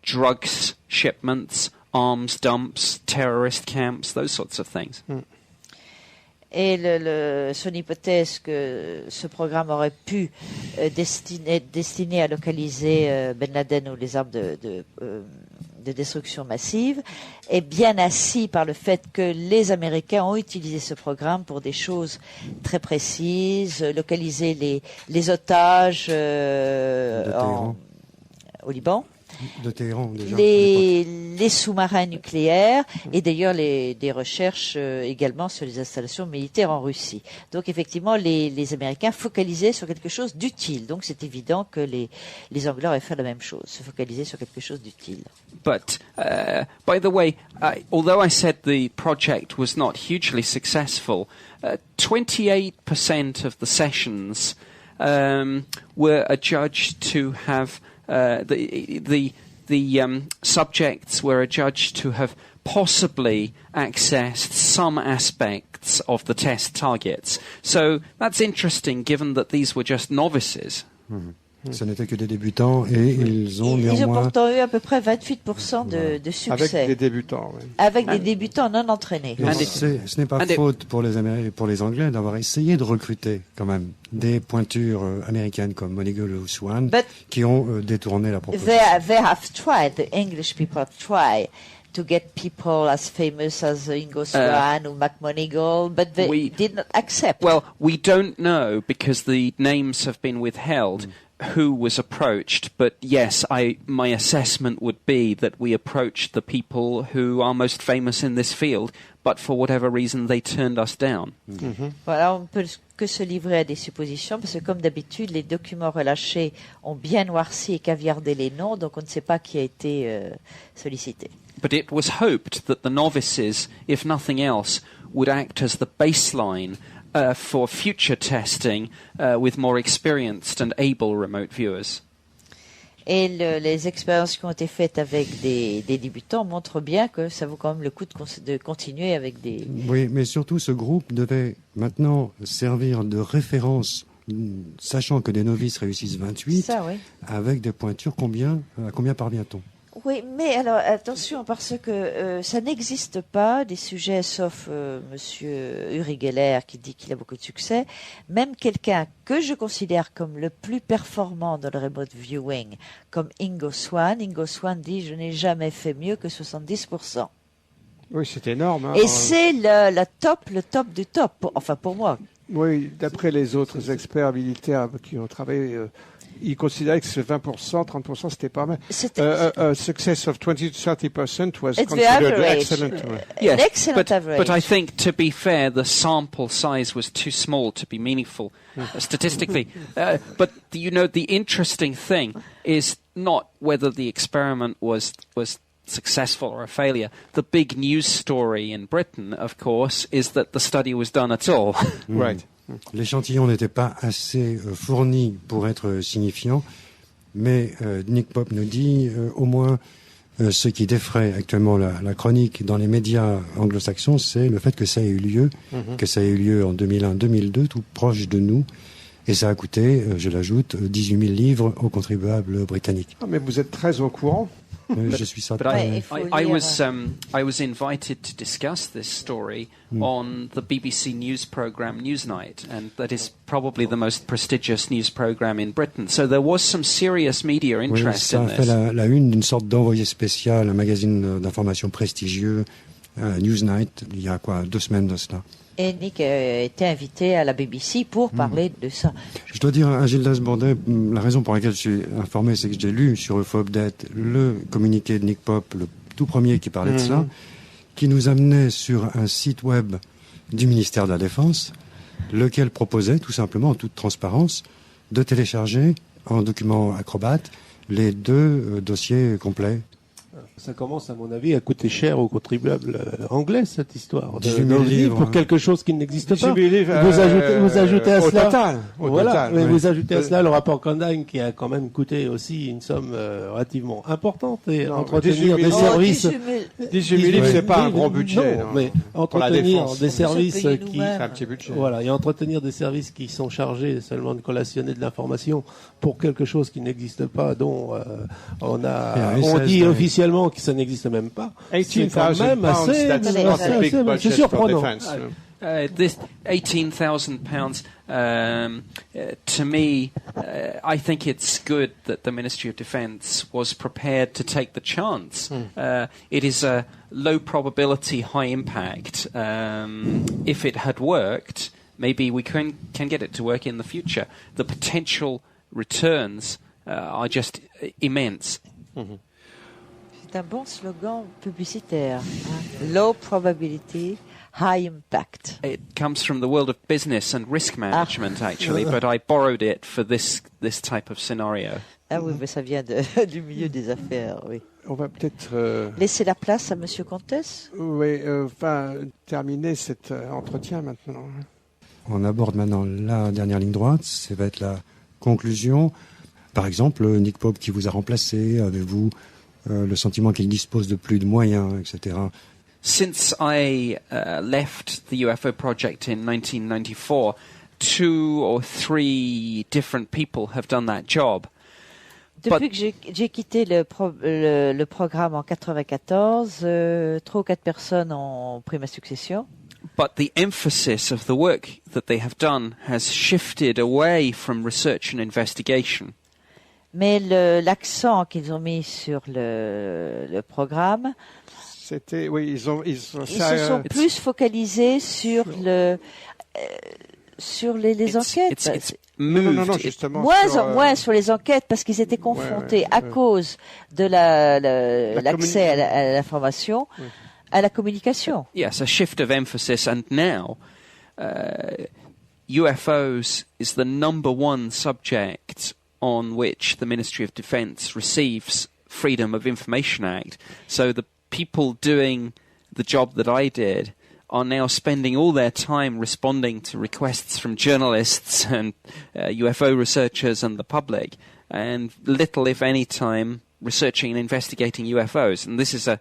drugs shipments, arms dumps, terrorist camps, those sorts of things. Et son hypothèse que ce programme aurait pu destiné à localiser Ben Laden ou les armes de destruction massive est bien assis par le fait que les Américains ont utilisé ce programme pour des choses très précises, localiser les otages au Liban. De Téhéran, déjà. Les sous-marins nucléaires et d'ailleurs des recherches également sur les installations militaires en Russie. Donc effectivement, les Américains focalisaient sur quelque chose d'utile. Donc c'est évident que les Anglais auraient fait la même chose, se focaliser sur quelque chose d'utile. But, by the way, although I said the project was not hugely successful, 28% of the sessions were adjudged to have the subjects were adjudged to have possibly accessed some aspects of the test targets. So that's interesting, given that these were just novices. Mm-hmm. Ce n'étaient que des débutants et ils ont Ils ont néanmoins... pourtant eu à peu près 28% de succès. Avec des débutants. Oui. Avec des débutants non entraînés. Et ce n'est pas faute pour les Américains et pour les Anglais d'avoir essayé de recruter quand même des pointures américaines comme Moneygall ou Swan qui ont détourné la proposition. They have tried, the English people have tried to get people as famous as Ingo Swann or McMoneygall, but they did not accept. Well, we don't know because the names have been withheld. Who was approached, but yes, my assessment would be that we approached the people who are most famous in this field, but for whatever reason they turned us down. Voilà, on ne peut que se livrer à des suppositions, parce que comme d'habitude, les documents relâchés ont bien noirci et caviardé les noms, donc on ne sait pas qui a été sollicité. But it was hoped that the novices, if nothing else, would act as the baseline for future testing with more experienced and able remote viewers. Et les expériences qui ont été faites avec des débutants montrent bien que ça vaut quand même le coup de continuer avec des... Oui, mais surtout ce groupe devait maintenant servir de référence, sachant que des novices réussissent 28, ça, oui. Avec des pointures, à combien parvient-on? Oui, mais alors attention, parce que ça n'existe pas des sujets, sauf Monsieur Uri Geller qui dit qu'il a beaucoup de succès. Même quelqu'un que je considère comme le plus performant dans le remote viewing, comme Ingo Swann dit je n'ai jamais fait mieux que 70%. Oui, c'est énorme. Hein. Et c'est le top du top, pour moi. Oui, d'après les autres experts militaires qui ont travaillé... ils considéraient que ce 20%, 30%, c'était pas mal. Success of 20 to 30% was considered excellent. Yes, an excellent average. But I think, to be fair, the sample size was too small to be meaningful statistically. But the interesting thing is not whether the experiment was successful or a failure. The big news story in Britain, of course, is that the study was done at all. Right. L'échantillon n'était pas assez fourni pour être signifiant, mais Nick Pope nous dit au moins ce qui défraie actuellement la chronique dans les médias anglo-saxons, c'est le fait que ça ait eu lieu, que ça ait eu lieu en 2001-2002, tout proche de nous, et ça a coûté, je l'ajoute, 18 000 livres aux contribuables britanniques. Ah, mais vous êtes très au courant. Je suis ça. But I was invited to discuss this story on the BBC news programme Newsnight, and that is probably the most prestigious news programme in Britain. So there was some serious media interest in this. Ça a fait la une d'une sorte d'envoyé spécial, un magazine d'information prestigieux, Newsnight, il y a 2 semaines de cela. Et Nick a été invité à la BBC pour parler de ça. Je dois dire à Gildas Bourdet, la raison pour laquelle je suis informé, c'est que j'ai lu sur UFO Update le communiqué de Nick Pope, le tout premier qui parlait de cela, qui nous amenait sur un site web du ministère de la Défense, lequel proposait tout simplement, en toute transparence, de télécharger en document Acrobat les 2 dossiers complets. Ça commence, à mon avis, à coûter cher aux contribuables anglais, cette histoire. 18 000 livres. Pour quelque chose qui n'existe pas. Livres, vous ajoutez à cela. Total, mais vous ajoutez à cela le rapport Condagne qui a quand même coûté aussi une somme relativement importante et entretenir des services. 18 000 livres, c'est pas un gros budget. Non, mais entretenir des services qui, c'est un petit budget. Voilà, et entretenir des services qui sont chargés seulement de collationner de l'information pour quelque chose qui n'existe pas, dont on dit officiellement que ça n'existe même pas. C'est quand même assez surprenant. This £18,000, to me, I think it's good that the Ministry of Defence was prepared to take the chance. It is a low probability, high impact. If it had worked, maybe we can get it to work in the future. The potential returns are just immense. C'est un bon slogan publicitaire. Low probability, high impact. It comes from the world of business and risk management, actually, but I borrowed it for this type of scenario. Ah oui, mais ça vient du milieu des affaires, oui. On va peut-être laisser la place à Monsieur Comtesse. Oui, terminer cet entretien maintenant. On aborde maintenant la dernière ligne droite, ça va être la conclusion. Par exemple, Nick Pope qui vous a remplacé, avez-vous le sentiment qu'il dispose de plus de moyens, etc. Since I left the UFO project in 1994, 2 or 3 different people have done that job. Depuis que j'ai quitté le programme en 94, 3 ou 4 personnes ont pris ma succession. But the emphasis of the work that they have done has shifted away from research and investigation. Mais l'accent qu'ils ont mis sur le programme, c'était, oui, ils se sont plus focalisés sur sur les enquêtes. Non, justement. Moins sur les enquêtes parce qu'ils étaient confrontés à cause de l'accès à l'information, à la communication. Yes, a shift of emphasis, and now UFOs is the #1 subject on which the Ministry of Defence receives Freedom of Information Act. So the people doing the job that I did are now spending all their time responding to requests from journalists and UFO researchers and the public, and little, if any, time researching and investigating UFOs. And this is a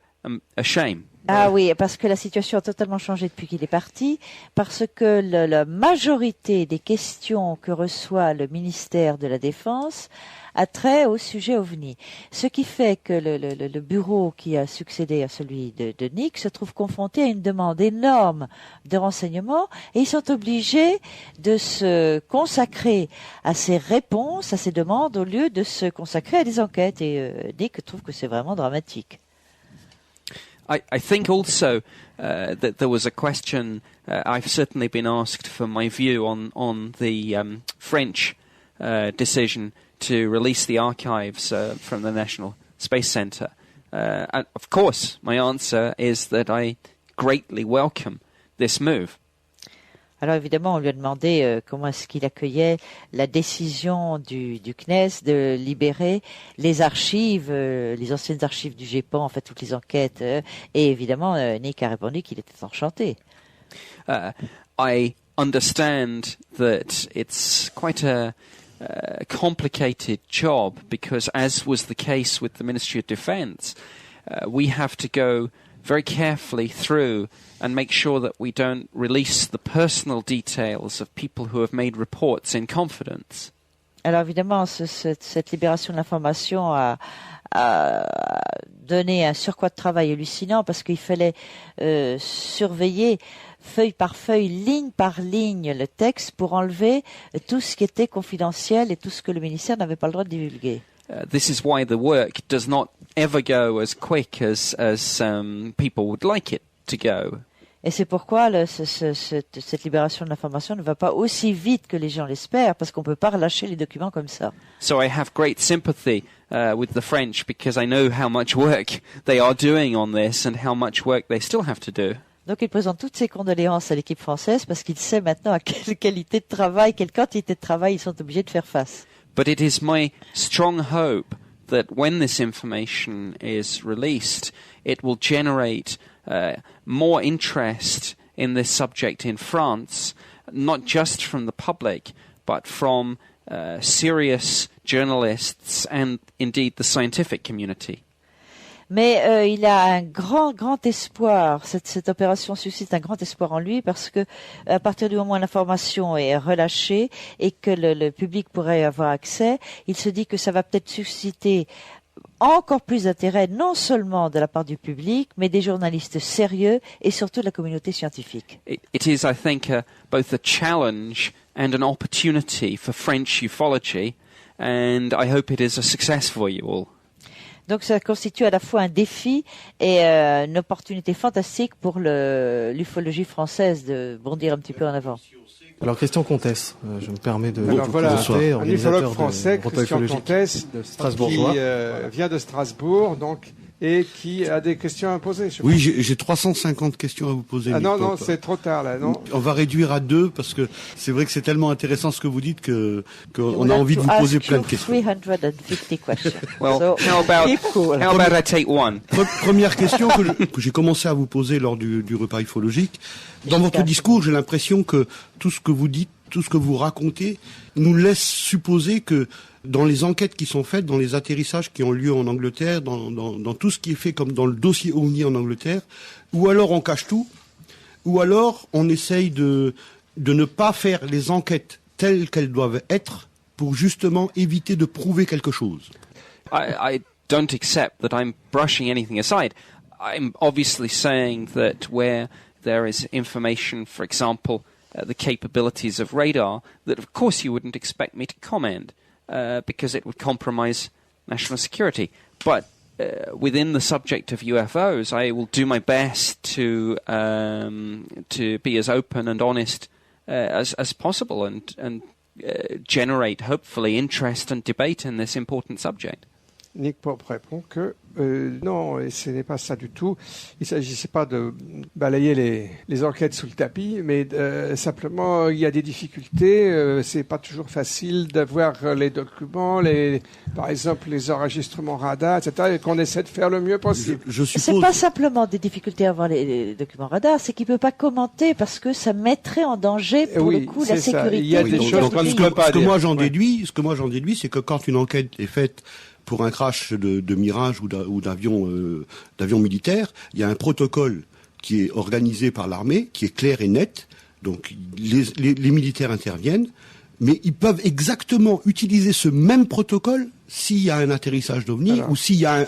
shame. Ah oui, parce que la situation a totalement changé depuis qu'il est parti, parce que la majorité des questions que reçoit le ministère de la Défense a trait au sujet OVNI. Ce qui fait que le bureau qui a succédé à celui de Nick se trouve confronté à une demande énorme de renseignements et ils sont obligés de se consacrer à ces réponses, à ces demandes, au lieu de se consacrer à des enquêtes. Et Nick trouve que c'est vraiment dramatique. I think also that there was a question, I've certainly been asked for my view on the French decision to release the archives from the National Space Centre. And of course, my answer is that I greatly welcome this move. Alors évidemment, on lui a demandé comment est-ce qu'il accueillait la décision du CNES de libérer les archives, les anciennes archives du GEPAN, en fait toutes les enquêtes. Et évidemment, Nick a répondu qu'il était enchanté. I understand that it's quite a complicated job because, as was the case with the Ministry of Defence, we have to go very carefully through and make sure that we don't release the personal details of people who have made reports in confidence. Alors évidemment, cette libération de l'information a donné un surcroît de travail hallucinant parce qu'il fallait surveiller feuille par feuille, ligne par ligne le texte pour enlever tout ce qui était confidentiel et tout ce que le ministère n'avait pas le droit de divulguer. This is why the work does not ever go as quick as people would like it to go. Et c'est pourquoi cette libération de l'information ne va pas aussi vite que les gens l'espèrent, parce qu'on ne peut pas relâcher les documents comme ça. So I have great sympathy with the French because I know how much work they are doing on this and how much work they still have to do. Donc il présente toutes ses condoléances à l'équipe française parce qu'il sait maintenant à quelle qualité de travail, quelle quantité de travail ils sont obligés de faire face. But it is my strong hope that when this information is released, it will generate more interest in this subject in France, not just from the public, but from serious journalists and indeed the scientific community. Mais il a un grand espoir. Cette opération suscite un grand espoir en lui parce que à partir du moment où l'information est relâchée et que le public pourrait avoir accès, il se dit que ça va peut-être susciter encore plus d'intérêt, non seulement de la part du public, mais des journalistes sérieux et surtout de la communauté scientifique. It is, I think, both a challenge and an opportunity for French ufology, and I hope it is a success for you all. Donc ça constitue à la fois un défi et une opportunité fantastique pour l'ufologie française de bondir un petit peu en avant. Alors Christian Comtesse, je me permets de vous présenter, un ufologue français, Christian Comtesse, qui vient de Strasbourg, donc, et qui a des questions à poser. Oui, j'ai 350 questions à vous poser. Ah non, c'est trop tard là, non. On va réduire à 2 parce que c'est vrai que c'est tellement intéressant ce que vous dites qu'on a envie de vous poser plein de questions. 350 questions. Well, how about I take one? Première question que j'ai commencé à vous poser lors du repas ufologique. Dans votre discours, j'ai l'impression que tout ce que vous dites, tout ce que vous racontez, nous laisse supposer que dans les enquêtes qui sont faites, dans les atterrissages qui ont lieu en Angleterre, dans tout ce qui est fait comme dans le dossier OVNI en Angleterre, ou alors on cache tout, ou alors on essaye de de ne pas faire les enquêtes telles qu'elles doivent être pour justement éviter de prouver quelque chose. I don't accept that I'm brushing anything aside. I'm obviously saying that where there is information, for example, the capabilities of radar, that of course you wouldn't expect me to comment because it would compromise national security. But within the subject of UFOs, I will do my best to be as open and honest as possible and generate, hopefully, interest and debate in this important subject. Nick Pope répond que non, et ce n'est pas ça du tout. Il ne s'agissait pas de balayer les enquêtes sous le tapis, mais simplement il y a des difficultés. C'est pas toujours facile d'avoir les documents, par exemple les enregistrements radar, etc. Et qu'on essaie de faire le mieux possible. Je suppose... C'est pas simplement des difficultés à avoir les documents radar, c'est qu'il peut pas commenter parce que ça mettrait en danger pour le coup la sécurité. Il y a des choses qu'on ne peut pas dire. Ce que moi j'en déduis, c'est que quand une enquête est faite pour un crash de Mirage ou d'avion militaire, il y a un protocole qui est organisé par l'armée, qui est clair et net. Donc les militaires interviennent, mais ils peuvent exactement utiliser ce même protocole s'il y a un atterrissage d'OVNI ou s'il y a un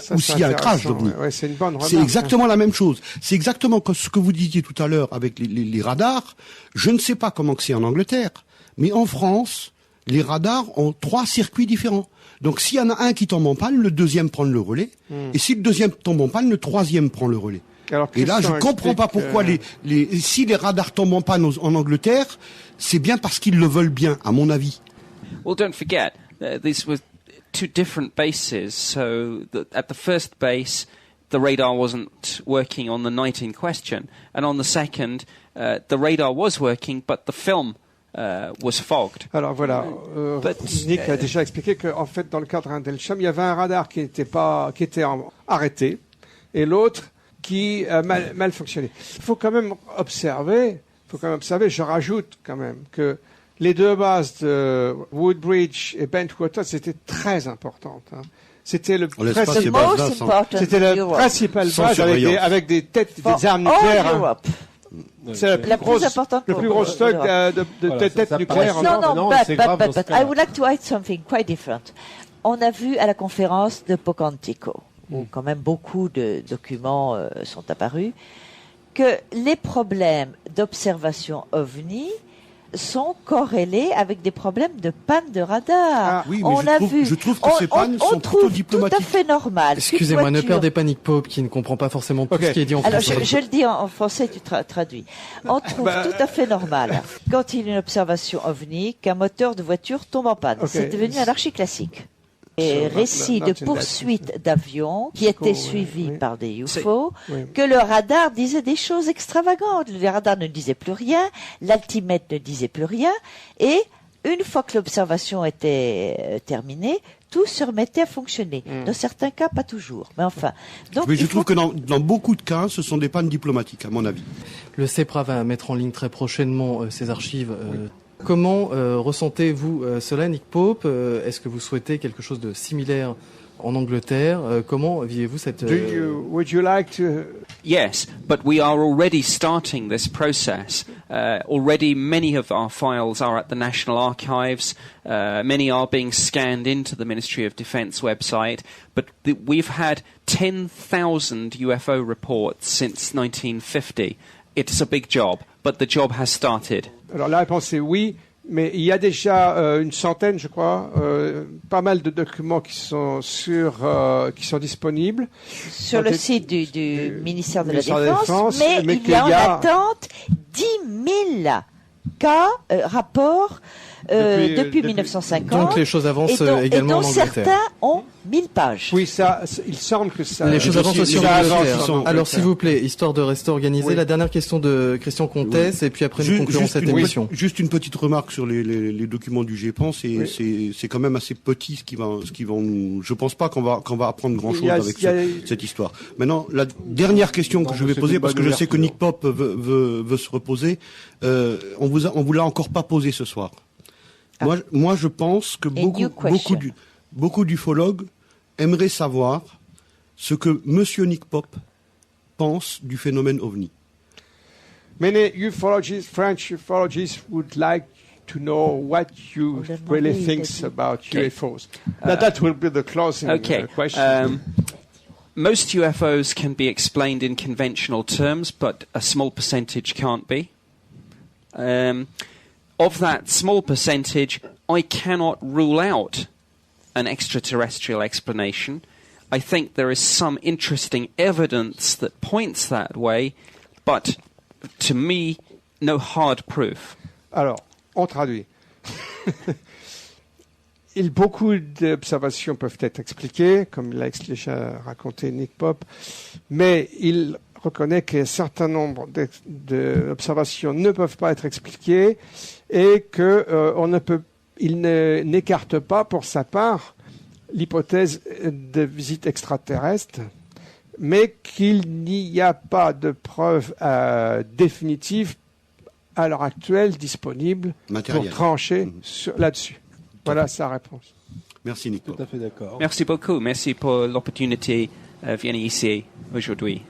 crash d'OVNI. Ouais, c'est une bonne remarque. C'est exactement la même chose. C'est exactement ce que vous disiez tout à l'heure avec les radars. Je ne sais pas comment que c'est en Angleterre, mais en France, les radars ont 3 circuits différents. Donc s'il y en a un qui tombe en panne, le deuxième prend le relais. Et si le deuxième tombe en panne, le troisième prend le relais. Alors, et là, je comprends pas pourquoi si les radars tombent en panne en Angleterre, c'est bien parce qu'ils le veulent bien, à mon avis. Well, don't forget, these were 2 different bases. So at the first base, the radar wasn't working on the night in question. And on the second, the radar was working, but the film was fogged. Alors voilà, Nick a déjà expliqué qu'en fait, dans le cadre d'Elsham, il y avait un radar qui était arrêté et l'autre qui a mal fonctionné. Il faut quand même observer, je rajoute quand même que les 2 bases de Woodbridge et Bentwater, c'était très importante. Hein. C'était la principale base avec des têtes, des armes nucléaires. C'est le plus gros stock de têtes nucléaires. Non, but I would like to add something quite different. On a vu à la conférence de Pocantico, où quand même beaucoup de documents sont apparus, que les problèmes d'observation OVNI sont corrélés avec des problèmes de panne de radar. Oui, mais je trouve que ces pannes sont plutôt diplomatiques. Tout à fait normal. Excusez-moi, ne perdez pas Nick Pope qui ne comprend pas forcément tout ce qui est dit en français. Alors je le dis en français, tu traduis. On trouve tout à fait normal, quand il y a une observation OVNI, qu'un moteur de voiture tombe en panne. C'est devenu un archi-classique. Et récits de poursuite d'avions qui étaient suivis par des UFO, que le radar disait des choses extravagantes. Le radar ne disait plus rien, l'altimètre ne disait plus rien, et une fois que l'observation était terminée, tout se remettait à fonctionner. Dans certains cas, pas toujours. Mais enfin. Donc, mais je trouve que dans beaucoup de cas, ce sont des pannes diplomatiques, à mon avis. Le CEPRA va mettre en ligne très prochainement ses archives. Comment ressentez-vous cela, Nick Pope? Est-ce que vous souhaitez quelque chose de similaire en Angleterre? Comment vivez-vous cette... Would you like to... Yes, but we are already starting this process. Already many of our files are at the National Archives. Many are being scanned into the Ministry of Defence website. But we've had 10,000 UFO reports since 1950. It's a big job, but the job has started. Alors la réponse est oui, mais il y a déjà une centaine, je crois, pas mal de documents qui sont disponibles sur le site du ministère de la Défense, mais il y a en attente 10 000 cas, rapports depuis 1950. Donc les choses avancent également en Angleterre. Certains ont 1000 pages. Oui, il semble que ça... Les choses avancent aussi en Angleterre. Alors s'il vous plaît, histoire de rester organisé, la dernière question de Christian Comtesse, et puis après nous conclurons cette émission. Juste une petite remarque sur les documents du GEPAN, c'est quand même assez petit ce qui va nous... Je pense pas qu'on va apprendre grand-chose avec cette histoire. Maintenant, la dernière question que je vais poser, parce que je sais que Nick Pope veut se reposer, on vous l'a encore pas posé ce soir. Moi, je pense que beaucoup d'ufologues aimeraient savoir ce que Monsieur Nick Pope pense du phénomène OVNI. Many ufologists, French ufologists, would like to know what you really think about Okay. UFOs. That will be the closing question. Most UFOs can be explained in conventional terms, but a small percentage can't be. Of that small percentage, I cannot rule out an extraterrestrial explanation. I think there is some interesting evidence that points that way, but to me, no hard proof. Alors, on traduit. Beaucoup d'observations peuvent être expliquées, comme l'a déjà raconté Nick Pope, mais il reconnaît qu'un certain nombre d'observations ne peuvent pas être expliquées et il n'écarte pas pour sa part l'hypothèse de visite extraterrestre, mais qu'il n'y a pas de preuves définitives à l'heure actuelle disponibles pour trancher là-dessus. Voilà sa réponse. Merci Nick. Tout à fait d'accord. Merci beaucoup. Merci pour l'opportunité de venir ici aujourd'hui.